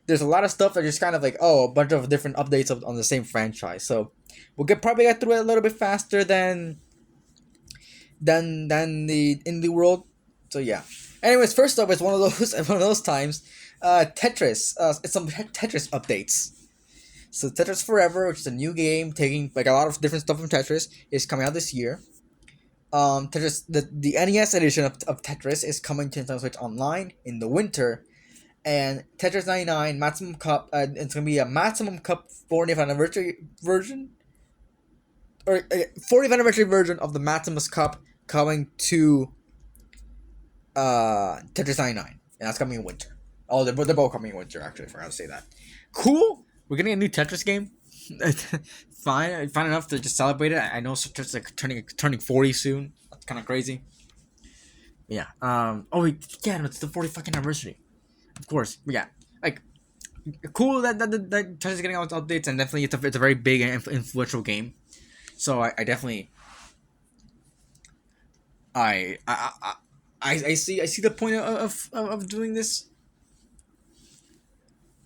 There's a lot of stuff that just kind of like a bunch of different updates on the same franchise. So we'll probably get through it a little bit faster than the Indie World. So yeah. Anyways, first up is one of those times. Tetris. It's some Tetris updates. So Tetris Forever, which is a new game taking like a lot of different stuff from Tetris, is coming out this year. Tetris, the NES edition of Tetris is coming to Nintendo Switch Online in the winter, and Tetris 99 Maximum Cup, it's gonna be a Maximum Cup 40th anniversary version, or 40th anniversary version of the Maximus Cup coming to Tetris 99, and that's coming in winter. Oh, they're both coming in winter. Actually, I forgot to say that. Cool. We're getting a new Tetris game. Fine enough to just celebrate it. I know Tetris like turning 40 soon. That's kind of crazy. Yeah. Yeah. No, it's the 40 fucking anniversary. Of course. Yeah. Like, cool that Tetris is getting all its updates, and definitely it's a very big and influential game. So I definitely I see the point of doing this,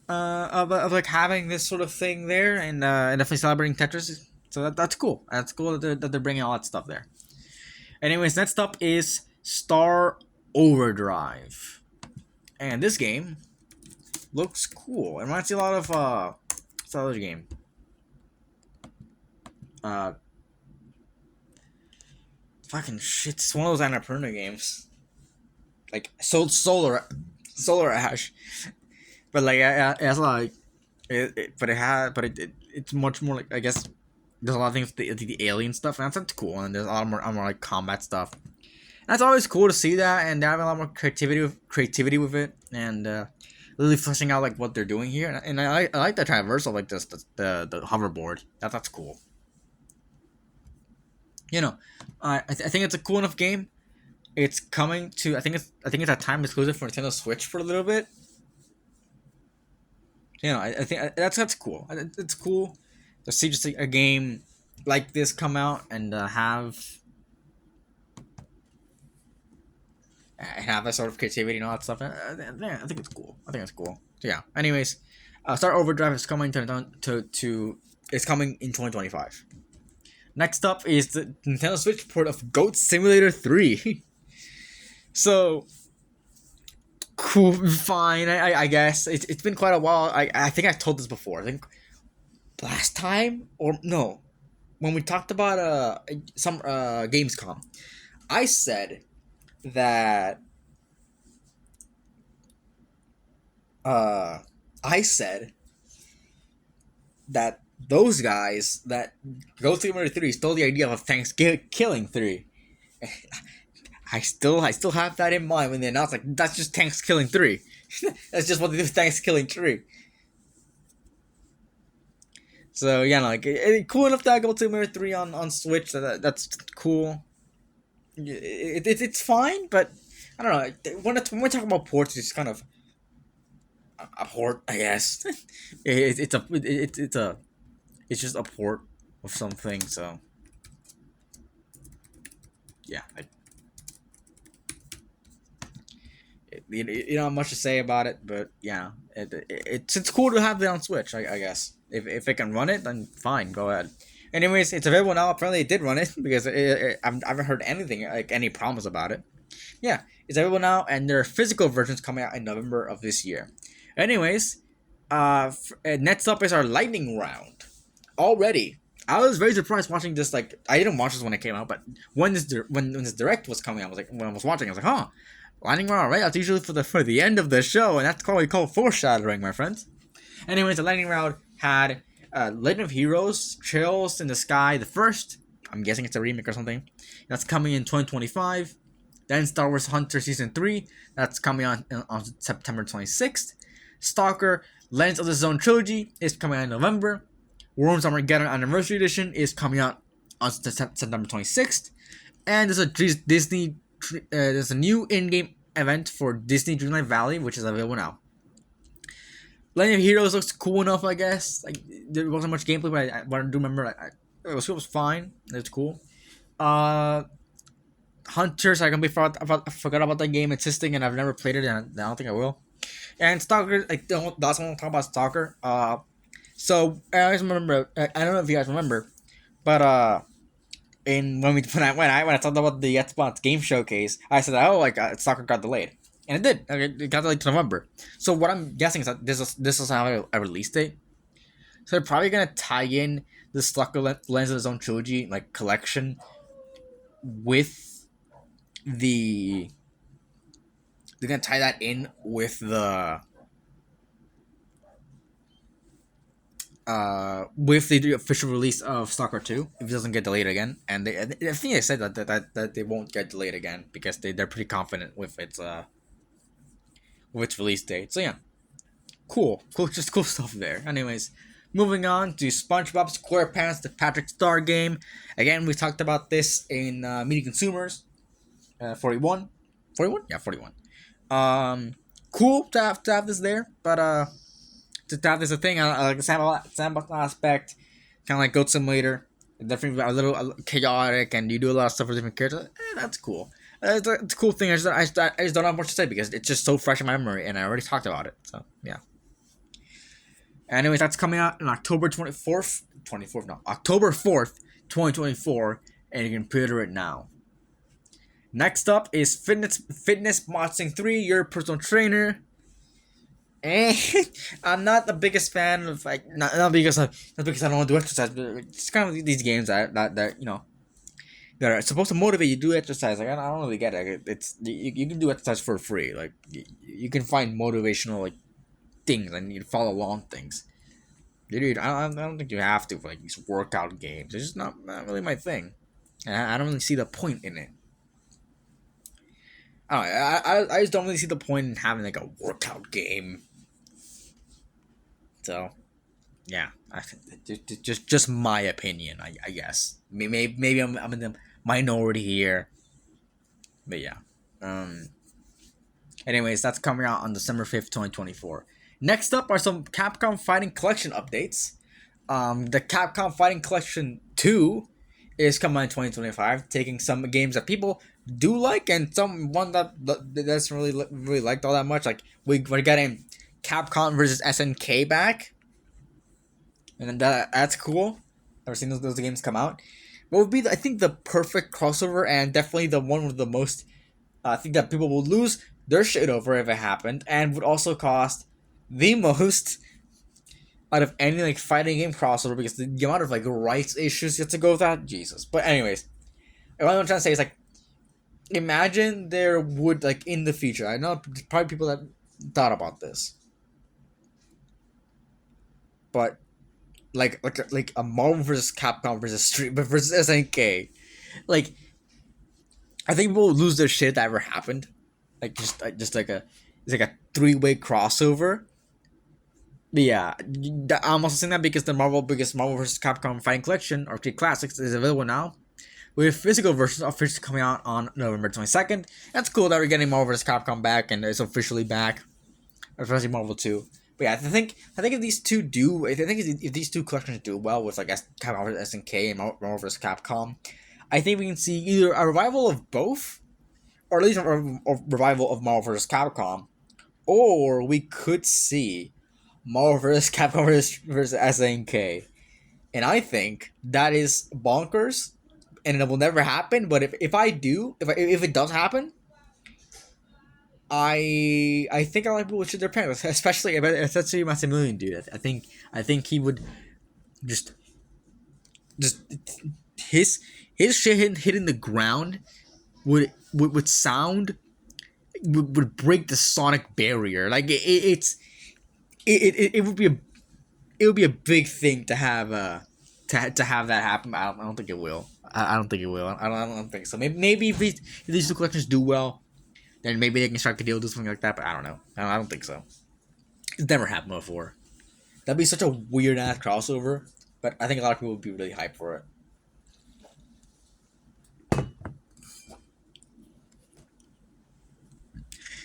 of like having this sort of thing there, and definitely celebrating Tetris. So that's cool. That's cool that they're bringing all that stuff there. Anyways, next up is Star Overdrive, and this game looks cool. It reminds me a lot of what's the other game? Uh, Fucking shit. It's one of those Annapurna games, like Solar Ash, but like it has like it's much more like, I guess there's a lot of things with the alien stuff, and that's cool, and there's a lot more like combat stuff. And that's always cool to see that, and they're having a lot more creativity with it, and really fleshing out like what they're doing here, and I like the traversal, like this the hoverboard. That's cool. You know, I think it's a cool enough game. It's coming to, I think it's a time exclusive for Nintendo Switch for a little bit. You know, I think that's cool. It's cool to see just a game like this come out and have that sort of creativity and all that stuff. I think it's cool. I think it's cool. So yeah. Anyways, Star Overdrive is coming to it's coming in 2025. Next up is the Nintendo Switch port of Goat Simulator 3. So cool, fine. I guess it's been quite a while. I think I've told this before. I think last time, or no, when we talked about some Gamescom, I said that I said that those guys that Ghost Simulator 3 stole the idea of Thanksgiving 3. I still have that in mind when they announced like that's just Thanksgiving 3. That's just what they do with Thanksgiving 3. So yeah, like cool enough to have Ghost Simulator 3 on Switch. That's cool. It's fine, but I don't know. When we talk about ports, it's kind of a port, I guess. It's just a port of something. So yeah, you don't have much to say about it, but yeah, it's cool to have it on Switch. I guess if it can run it, then fine, go ahead. Anyways, it's available now. Apparently, it did run it because I haven't heard anything like any problems about it. Yeah, it's available now, and there are physical versions coming out in November of this year. Anyways, next up is our lightning round. Already, I was very surprised watching this. Like, I didn't watch this when it came out, but when this direct was coming out, I was like, when I was watching, I was like, huh, lightning round, right? That's usually for the end of the show, and that's what we call foreshadowing, my friends. Anyways, the lightning round had Legend of Heroes, Trails in the Sky, the first. I'm guessing it's a remake or something. That's coming in 2025. Then Star Wars Hunter Season 3. That's coming on September 26th. Stalker Legends of the Zone Trilogy is coming out in November. Worms Armageddon Anniversary Edition is coming out on September 26th. And there's there's a new in-game event for Disney Dreamlight Valley, which is available now. Legend of Heroes looks cool enough, I guess. Like, there wasn't much gameplay, but I do remember it was fine. It's cool. Hunters, I forgot about that game existing, and I've never played it, and I don't think I will. And Stalker, that's when I talk about Stalker. So I always remember. I don't know if you guys remember, but when I talked about the Xbox Game Showcase, I said, oh, like Stalker got delayed, and it did. It got delayed to November. So what I'm guessing is that this is have a release date. So they're probably gonna tie in the Slucker Lens of the Zone trilogy like collection with the. They're gonna tie that in with the official release of Stalker 2 if it doesn't get delayed again. And I think they said that they won't get delayed again because they're pretty confident with its release date. So yeah, just cool stuff there. Anyways, moving on to SpongeBob SquarePants: The Patrick Star Game. Again, we talked about this in Meeting Consumers, 41, 41, yeah, 41. Cool to have this there, but to have this a thing, like the sandbox aspect, kind of like Goat Simulator, definitely a little chaotic, and you do a lot of stuff with different characters. That's cool. It's a cool thing. I just don't have much to say because it's just so fresh in my memory, and I already talked about it. So yeah. Anyways, that's coming out on October 24th, October 4th, 2024, and you can pre-order it now. Next up is Fitness Boxing 3, your personal trainer. I'm not the biggest fan of like not because I don't want to do exercise, but it's kind of these games that you know that are supposed to motivate you to do exercise. Like I don't really get it. It's you can do exercise for free. Like you can find motivational like things and you follow along things. Dude, I don't think you have to for like these workout games. It's just not really my thing. I don't really see the point in it. I just don't really see the point in having like a workout game. So, yeah, just my opinion, I guess. Maybe I'm in the minority here, but yeah. Anyways, that's coming out on December 5th, 2024. Next up are some Capcom Fighting Collection updates. The Capcom Fighting Collection 2 is coming out in 2025, taking some games that people do like and some one that doesn't really liked all that much. Like we're getting Capcom versus SNK back, and that's cool. Never seen those games come out. What would be I think the perfect crossover and definitely the one with the most. I think that people will lose their shit over if it happened, and would also cost the most out of any like fighting game crossover because the amount of like rights issues you have to go with that. Jesus. But anyways, what I'm trying to say is like, imagine there would like in the future. I know probably people that thought about this, but like a Marvel versus Capcom versus Street versus SNK, like I think people would lose their shit if that ever happened. Like just like a it's like a 3-way crossover. But yeah, I'm also saying that because the Marvel vs. Capcom Fighting Collection or Arcade Classics is available now, with physical versions officially coming out on November 22nd. That's cool that we're getting Marvel vs. Capcom back and it's officially back, especially Marvel 2. But yeah, I think if these two do, if these two collections do well with like Capcom vs. SNK and Marvel vs. Capcom, I think we can see either a revival of both, or at least a revival of Marvel vs. Capcom, or we could see Marvel vs. Capcom versus SNK. And I think that is bonkers, and it will never happen. But if it does happen, I think a lot of people would shit their pants, especially Maximilian dude. I think he would just his shit hitting the ground would sound would break the sonic barrier. Like it would be a big thing to have to have that happen. I don't think it will. I don't think it will. I don't think so. Maybe if these two collections do well, then maybe they can strike a deal, do something like that. But I don't know. I don't think so. It's never happened before. That'd be such a weird ass crossover. But I think a lot of people would be really hyped for it.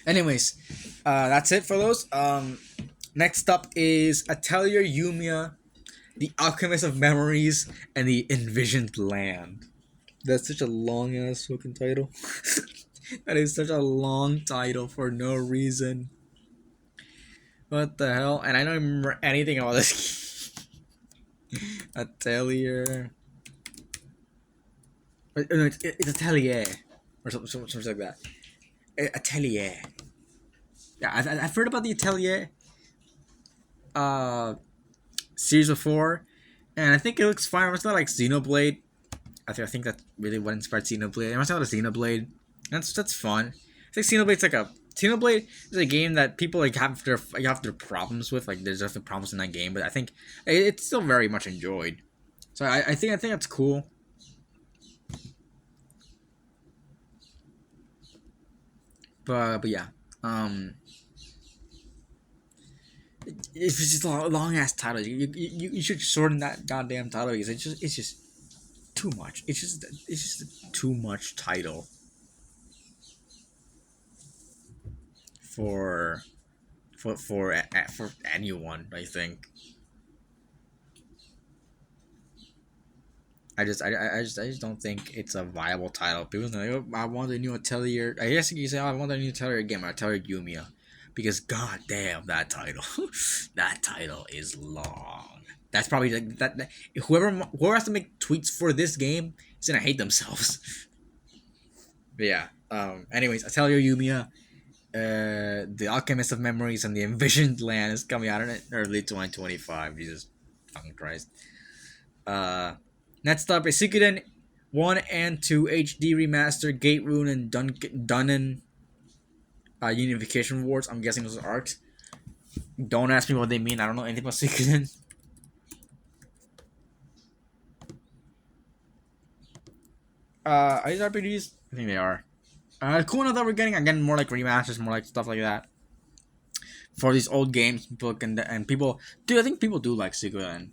Anyways, that's it for those. Next up is Atelier Yumiya, The Alchemist of Memories, and the Envisioned Land. That's such a long ass fucking title. That is such a long title for no reason. What the hell? And I don't remember anything about this. Atelier. No, it's Atelier. Or something like that. Atelier. Yeah, I've heard about the Atelier series before, and I think it looks fine. It's not like Xenoblade. I think that's really what inspired Xenoblade. It reminds me of Xenoblade. That's fun. I think Xenoblade is a game that people like have their problems with. Like there's definitely problems in that game, but I think it's still very much enjoyed. So I think that's cool. But yeah, um, it's just a long ass title. You should shorten that goddamn title because it's just too much. It's just too much title for for anyone. I think. I just don't think it's a viable title. People say, oh, I want a new Atelier. I guess you say, oh, I want a new Atelier game. Atelier Yumia, because god damn that title, that title is long. That's probably like that. Whoever has to make tweets for this game is gonna hate themselves. But yeah. Anyways, Atelier Yumia, the Alchemist of Memories, and the Envisioned Land is coming out in early 2025. Jesus fucking Christ. Uh, Next up is Suikoden 1 and 2 HD Remaster, Gate Rune, and Dunnen Unification Wars. I'm guessing those are arcs. Don't ask me what they mean. I don't know anything about Suikoden. Are these RPGs? I think they are. Cool enough that we're getting again more like remasters, more like stuff like that for these old games. People can and people do. I think people do like Suikoden.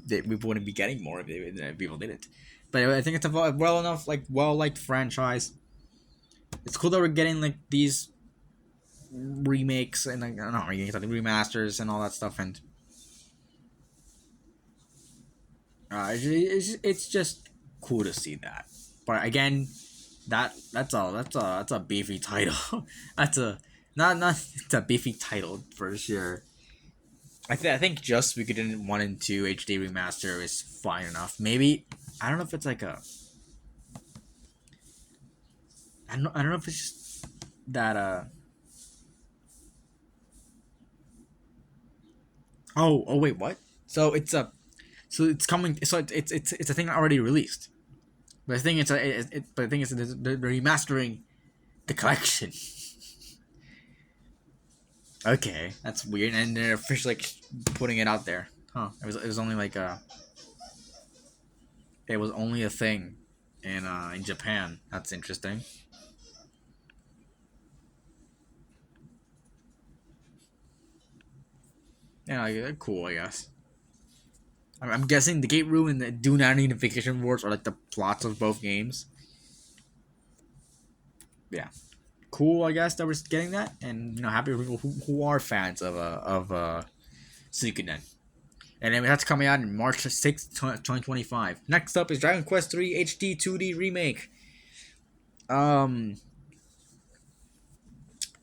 We wouldn't be getting more if people didn't. But I think it's a well enough, like well liked franchise. It's cool that we're getting like these remakes and like not remakes, like remasters and all that stuff, and it's just cool to see that. But again, that's a beefy title. That's a not it's a beefy title for sure. I think just we could in 1 and 2 HD remaster is fine enough. Maybe I don't know if it's like a I don't know if it's just that oh wait, what? So it's coming, so it's a thing already released. But I think but I think they're remastering the collection. Okay, that's weird, and they're officially like putting it out there. Huh? It was only like it was only a thing in Japan. That's interesting. Yeah, like, cool, I guess. I'm guessing the Gate Room and the Do Not Unification Wars are like the plots of both games. Yeah, cool. I guess that we're getting that, and happy for people who are fans of Suikoden. And then that's coming out in March 6th, 2025. Next up is Dragon Quest 3 HD 2D remake. Um,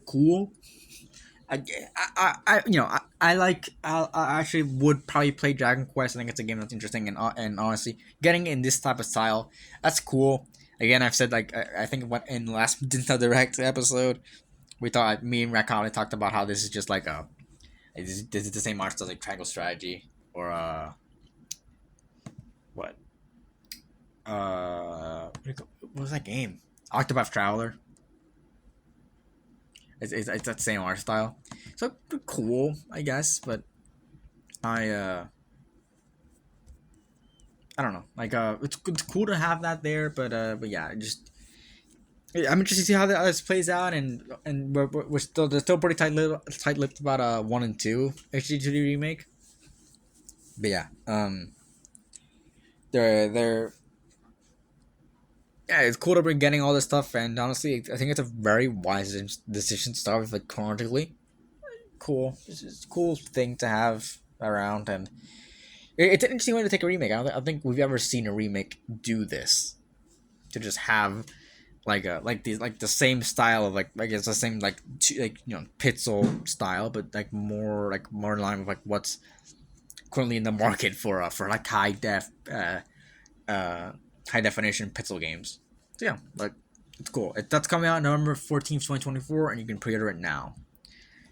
cool. I actually would probably play Dragon Quest. I think it's a game that's interesting, and honestly, getting in this type of style, that's cool. Again, I've said like I think what in the last Nintendo Direct episode, we thought me and Rakali talked about how this is just like this is the same art style like Triangle Strategy or what what was that game? Octopath Traveler. It's that same art style, so cool, I guess. But I I don't know. Like it's cool to have that there, but yeah, I'm interested to see how this plays out, and we're still they're still pretty tight lipped about 1 and 2 HD2D remake. But yeah, they're yeah, it's cool that we're getting all this stuff, and honestly, I think it's a very wise decision to start with like chronologically. Cool, it's a cool thing to have around, and it's an interesting way to take a remake. I don't think we've ever seen a remake do this, to just have like these like the same style of like it's the same like pixel style, but more in line with like what's currently in the market for like uh high definition pixel games. So yeah, like it's cool. That's coming out November 14th, 2024, and you can pre-order it now.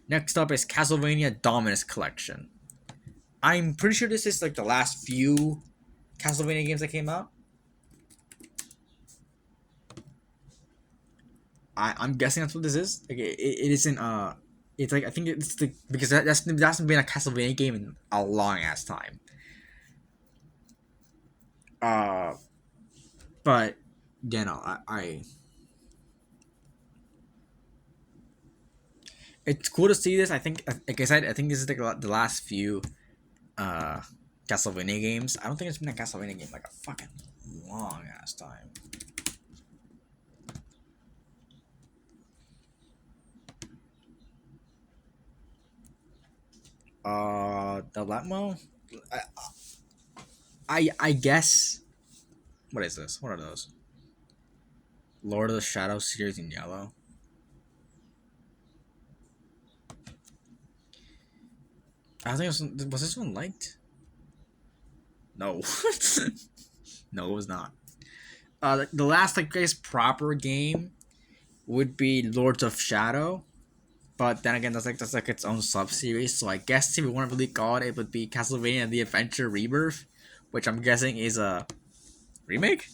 Next up is Castlevania Dominus Collection. I'm pretty sure this is like the last few Castlevania games that came out. I'm guessing that's what this is. Like it isn't. It's like I think it's the because that hasn't been a Castlevania game in a long ass time. Uh, but you know, I it's cool to see this. I think, like I said, I think this is like the last few uh Castlevania games. I don't think it's been a Castlevania game like a fucking long ass time. The Latmo, I, I guess. What is this? What are those? Lord of the Shadows series in yellow. I think was this one liked? No, no, it was not. The last like I guess proper game would be Lords of Shadow, but then again that's like its own sub series. So I guess if we want to really call it, it would be Castlevania: The Adventure Rebirth, which I'm guessing is a remake.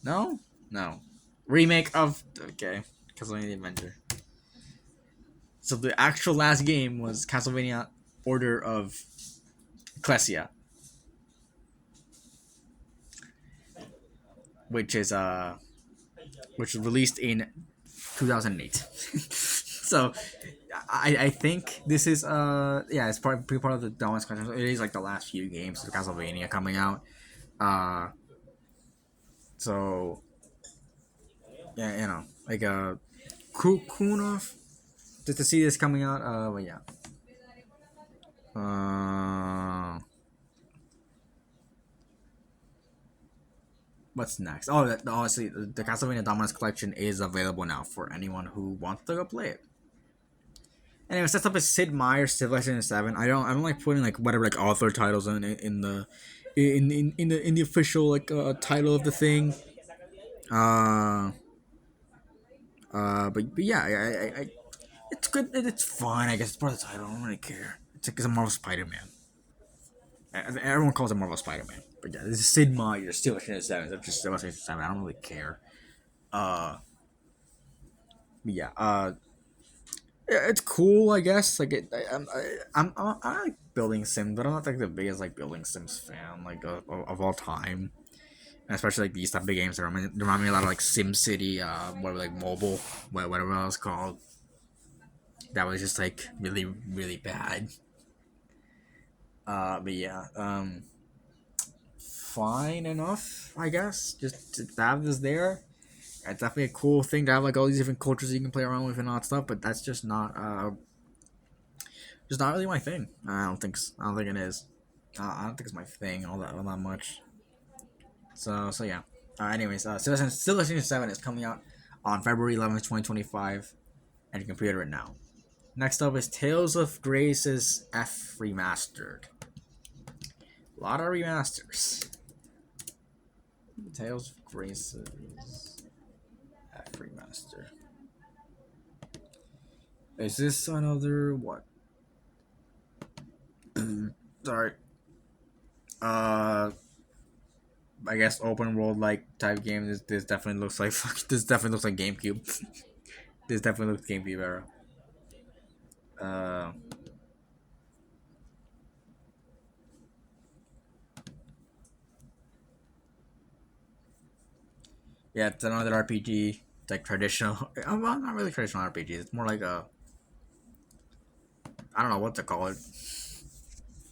No, no, remake of okay Castlevania: The Adventure. So the actual last game was Castlevania: Order of Ecclesia, which is which was released in 2008. So I think this is yeah, it's part of the Dominus question. It is like the last few games of Castlevania coming out. Uh so yeah, you know, like cool enough to see this coming out. But yeah. Uh what's next? Oh, honestly, the Castlevania Dominus collection is available now for anyone who wants to go play it. Anyway, sets up as Sid Meier's Civilization 7. I don't like putting like whatever like author titles in the in the official like title of the thing. Uh but yeah, it's good. It's fine. I guess it's part of the title. I don't really care. It's a Marvel Spider-Man. Everyone calls it Marvel Spider-Man. But yeah, this is Sid Meier's Civilization 7. It's just Civilization 7. I don't really care. Uh but yeah. Yeah, it's cool, I guess. Like I like building sims, but I'm not like the biggest like building sims fan like of all time. And especially like these type of games that remind me a lot of like Sim City, whatever like mobile, whatever it was called. That was just like really bad. But yeah, fine enough, I guess. Just to have this there. It's definitely a cool thing to have like all these different cultures you can play around with and all that stuff. But that's just not really my thing. I don't think. I don't think it is. I don't think it's my thing all that much. So yeah. Anyways, Civilization 7 is coming out on February 11th, 2025, and you can pre-order it now. Next up is Tales of Grace's F remastered. A lot of remasters. Tales of Grace's F remaster. Is this another what? Sorry. Uh, I guess open world like type game. This definitely looks like this definitely looks like GameCube. This definitely looks GameCube era. Uh, yeah, it's another RPG. It's like traditional. Well, not really traditional RPG. It's more like a I don't know what to call it.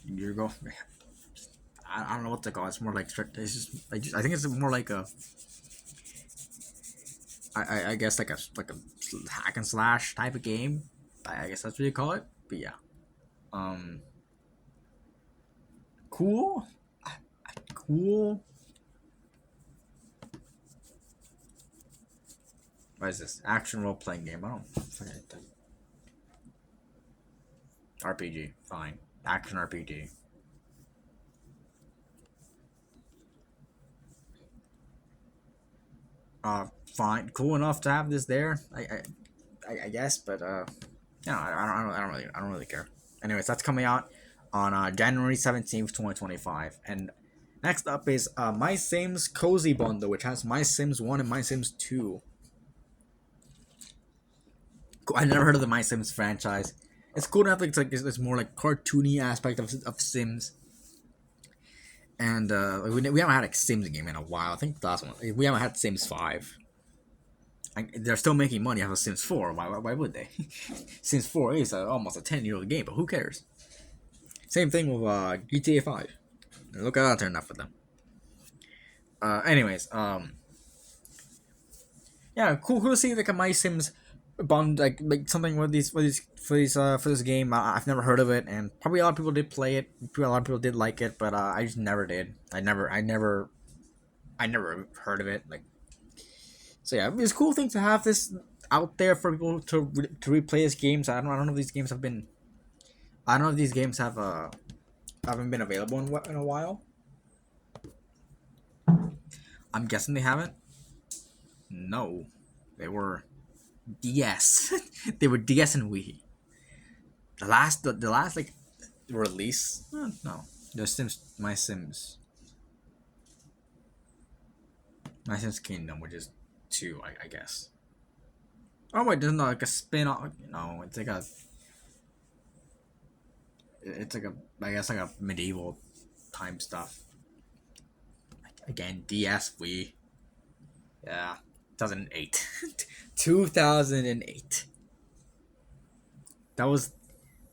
You go. I don't know what to call it. It's more like it's just I think it's more like a I guess like a hack and slash type of game. I guess that's what you call it. But yeah, um, cool, cool. What is this? Action role playing game. I don't RPG. Fine. Action RPG. Fine. Cool enough to have this there. I guess, but no, I don't really care. Anyways, that's coming out on January 17th, 2025. And next up is My Sims Cozy Bundle, which has My Sims 1 and My Sims 2. I never heard of the My Sims franchise. It's cool enough. It's more like cartoony aspect of Sims, and we haven't had a Sims game in a while. I think the last one we haven't had Sims 5. They're still making money off of Sims 4. Why would they? Sims 4 is almost a 10-year-old game, but who cares? Same thing with GTA 5. Look how that turned out for them. Anyways, yeah, cool to see like a My Sims bond like something with these for this game. I've never heard of it, and probably a lot of people did play it. Probably a lot of people did like it, but I just never did. I never heard of it. Like, so yeah, it's a cool thing to have this out there for people to replay these games. I don't know if these games have been. I don't know if these games have haven't been available in a while. I'm guessing they haven't. No, they were DS. They were DS and Wii. The last like release. No, the Sims. My Sims Kingdom, which is 2, I guess. Oh wait, there's not like a spin off. No, it's like a. It's like a, I guess like a medieval time stuff. Again, DS Wii. Yeah, 2008. 2008. That was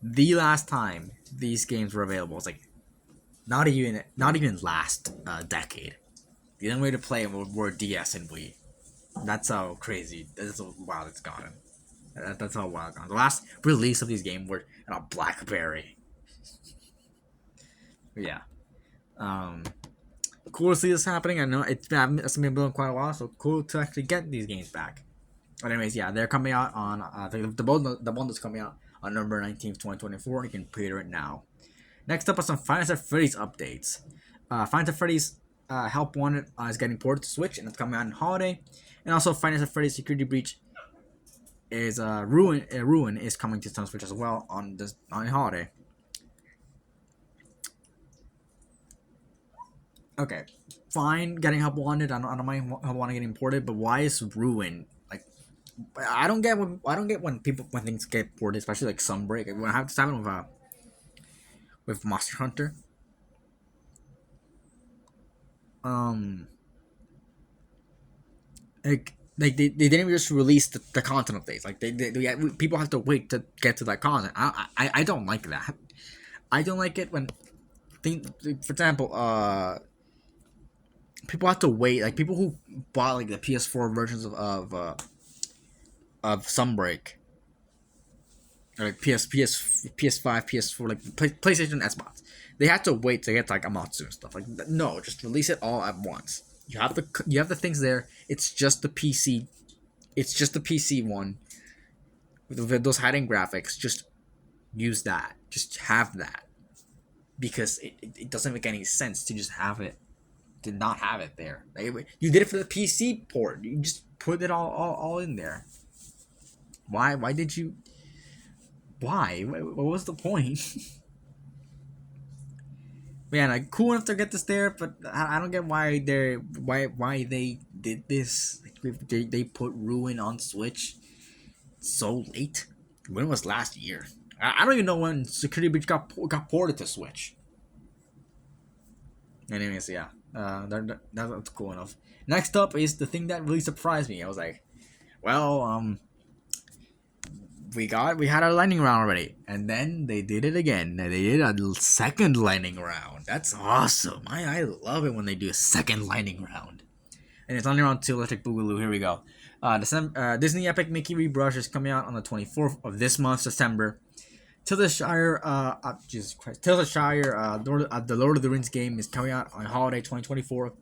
the last time these games were available. It's like not even last decade. The only way to play them were DS and Wii. That's how crazy. That's how wild it's gone. That's how wild it's gone. The last release of these games were on a BlackBerry. Yeah. Cool to see this happening. I know it's been building quite a while, so cool to actually get these games back. But anyways, yeah, they're coming out on the bundle's coming out on November 19th, 2024. You can pre-order it now. Next up are some Final Fantasy Freddy's updates. Final Fantasy Freddy's Help Wanted is getting ported to Switch, and it's coming out on holiday. And also, Final Fantasy Freddy's Security Breach is Ruin is coming to Switch as well on holiday. Okay, fine, getting Help Wanted. I don't mind Help Wanted getting ported, but why is Ruin like? I don't get when things get ported, especially like Sunbreak. When I have to happen with Monster Hunter. Like they didn't just release the content updates. Like people have to wait to get to that content. I don't like that. I don't like it when for example, people have to wait. Like people who bought like the PS4 versions of Sunbreak, or like PS5, PS4, like PlayStation Xbox. They had to wait to get like Amatsu and stuff. Like no, just release it all at once. You have the things there. It's just the PC. It's just the PC one with those hiding graphics. Just use that. Just have that, because it doesn't make any sense to just have it, to not have it there. Like, you did it for the PC port. You just put it all in there. Why did you? Why? What was the point? Man, like cool enough to get this there, but I don't get why they did this. Like, they put Ruin on Switch so late. When was last year? I don't even know when Security Breach got ported to Switch. Anyways, yeah, that's cool enough. Next up is the thing that really surprised me. I was like, well, we had our lightning round already, and then they did it again. They did a second lightning round. That's awesome. I love it when they do a second lightning round. And it's only round 2. Electric Boogaloo. Here we go. Disney Epic Mickey Rebrush is coming out on the 24th of this month, September. Tilda Shire, Jesus Christ, Tilda Shire, the Lord of the Rings game is coming out on holiday 2024.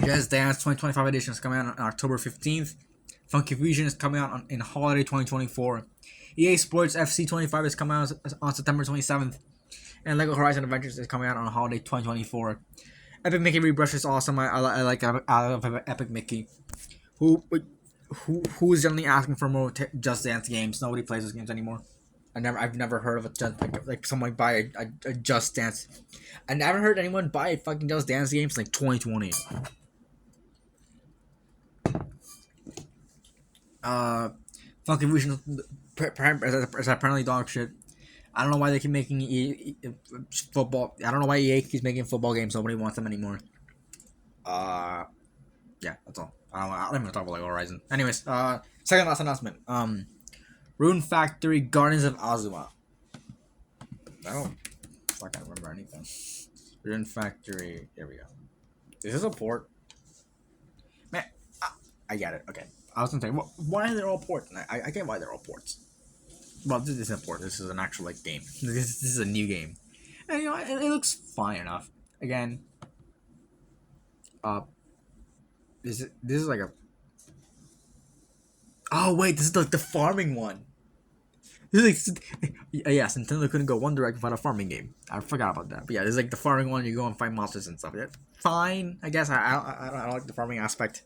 Just Dance 2025 edition is coming out on October 15th. Funky Fusion is coming out in holiday 2024. EA Sports FC 25 is coming out on September 27th. And Lego Horizon Adventures is coming out on holiday 2024. Epic Mickey Rebrush is awesome. I like Epic Mickey. Who is generally asking for more Just Dance games? Nobody plays those games anymore. I've never heard of a like someone buy a Just Dance. I never heard anyone buy a fucking Just Dance game since like 2020. Uh, fucking Evolution is apparently dog shit. I don't know why they keep making football. I don't know why EA keeps making football games. Nobody wants them anymore. Uh, yeah, that's all. I don't even talk about like Horizon. Anyways, second last announcement. Rune Factory Gardens of Azuma. I don't fucking remember anything. Rune Factory. Here we go. Is this a port? Man, I get it. Okay. I was gonna say, why are they all ports? I get why they're all ports. Well, this isn't a port. This is an actual like game. This is a new game, and you know it looks fine enough. Again, this is like a. Oh wait, this is like the farming one. This is like, yes, Nintendo couldn't go one direction without a farming game. I forgot about that. But yeah, this is like the farming one. You go and find monsters and stuff. Yeah, fine, I guess. I don't like the farming aspect.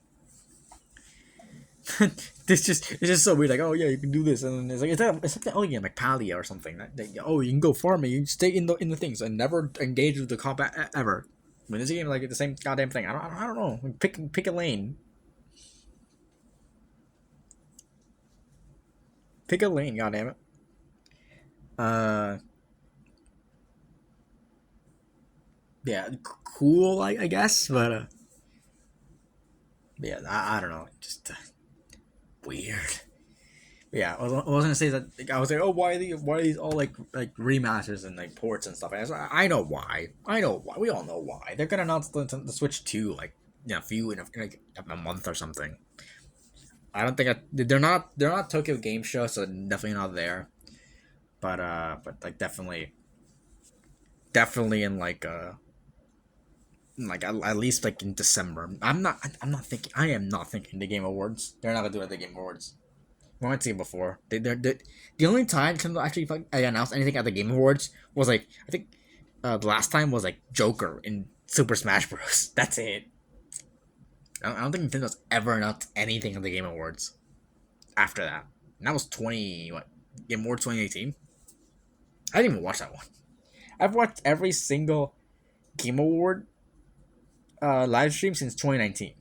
It's just so weird. Like, oh yeah, you can do this, and then it's like the only game like Palia or something. Oh, you can go farming. You stay in the things and never engage with the combat ever. When this game like the same goddamn thing. I don't know. Pick a lane. Pick a lane. Goddamn it. Yeah, cool. I guess, but yeah, I don't know. Just weird. Yeah, I was gonna say that like, I was like, oh, why are these all like remasters and like ports and stuff? And I know why. I know why. We all know why. They're gonna announce the Switch 2 like like a month or something. I don't think they're not Tokyo Game Show, so definitely not there. But like definitely in like at least like in December. I am not thinking the Game Awards. They're not gonna do it at the Game Awards. We went to it before. The only time Nintendo actually announced anything at the Game Awards was like I think the last time was like Joker in Super Smash Bros. That's it. I don't think Nintendo's ever announced anything at the Game Awards after that. And that was Game Awards 2018. I didn't even watch that one. I've watched every single Game Award live stream since 2019.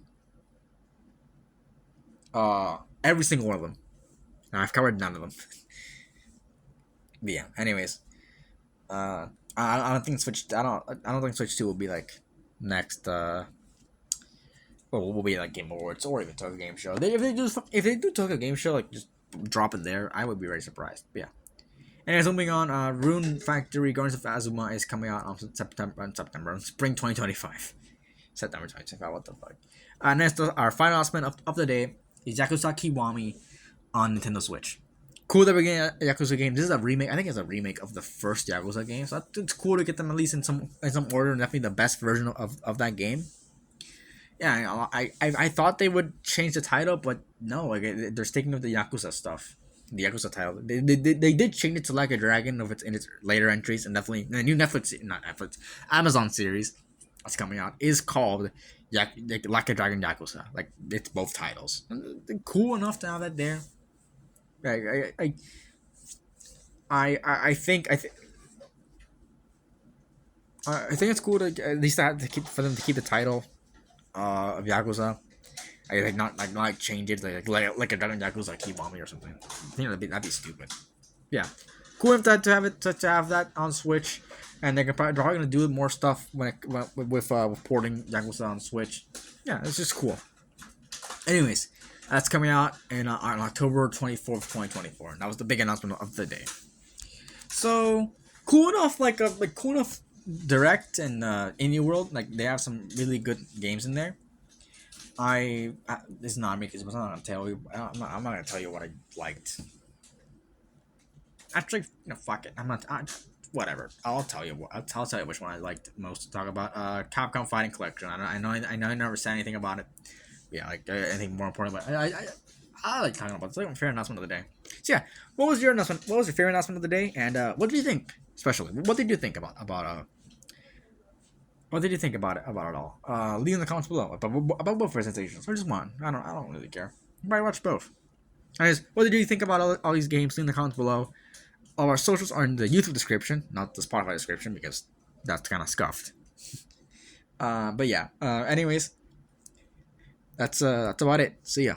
Every single one of them. And I've covered none of them. But yeah. Anyways, I don't think Switch. I don't think Switch 2 will be like next. Well, will be like Game Awards or even Tokyo Game Show. If they do Tokyo Game Show, like just drop it there, I would be very surprised. But yeah. Anyways, moving on. Rune Factory Gardens of Azuma is coming out on spring 2025. September 2025. What the fuck? Next, our final announcement of the day is Yakuza Kiwami on Nintendo Switch. Cool that we're getting a Yakuza game. This is a remake. I think it's a remake of the first Yakuza game. So it's cool to get them at least in some order. Definitely the best version of that game. Yeah, I thought they would change the title, but no, like they're sticking with the Yakuza stuff. The Yakuza title. They did change it to Like a Dragon of its later entries, and definitely the new Amazon series that's coming out is called Like a Dragon Yakuza. Like it's both titles. And they're cool enough to have that there. I think it's cool to at least to keep the title of Yakuza. Not change it like a Dragon Yakuza Kiwami or something. I think that'd be stupid. Yeah, cool if that to have that on Switch, and they're probably gonna do more stuff with porting Yakuza on Switch. Yeah, it's just cool. Anyways, that's coming out on October 24th, 2024. And that was the big announcement of the day. So cool enough, cool enough. Direct and Indie World, like they have some really good games in there. This is not me because I'm not gonna tell you. I'm not gonna tell you what I liked. Actually, fuck it. I'm not. Whatever. I'll tell you. I'll tell you which one I liked most to talk about. Capcom Fighting Collection. I know. I never said anything about it. Yeah, like anything more important. But I like talking about it. It's like a fair announcement of the day. So yeah, what was your announcement? What was your favorite announcement of the day? And what did you think? Especially, what did you think about what did you think about it all? Leave in the comments below about both presentations or just one. I don't really care. You might watch both. Anyways, what did you think about all these games? Leave in the comments below. All our socials are in the YouTube description, not the Spotify description, because that's kind of scuffed. But yeah. Anyways, that's about it. See ya.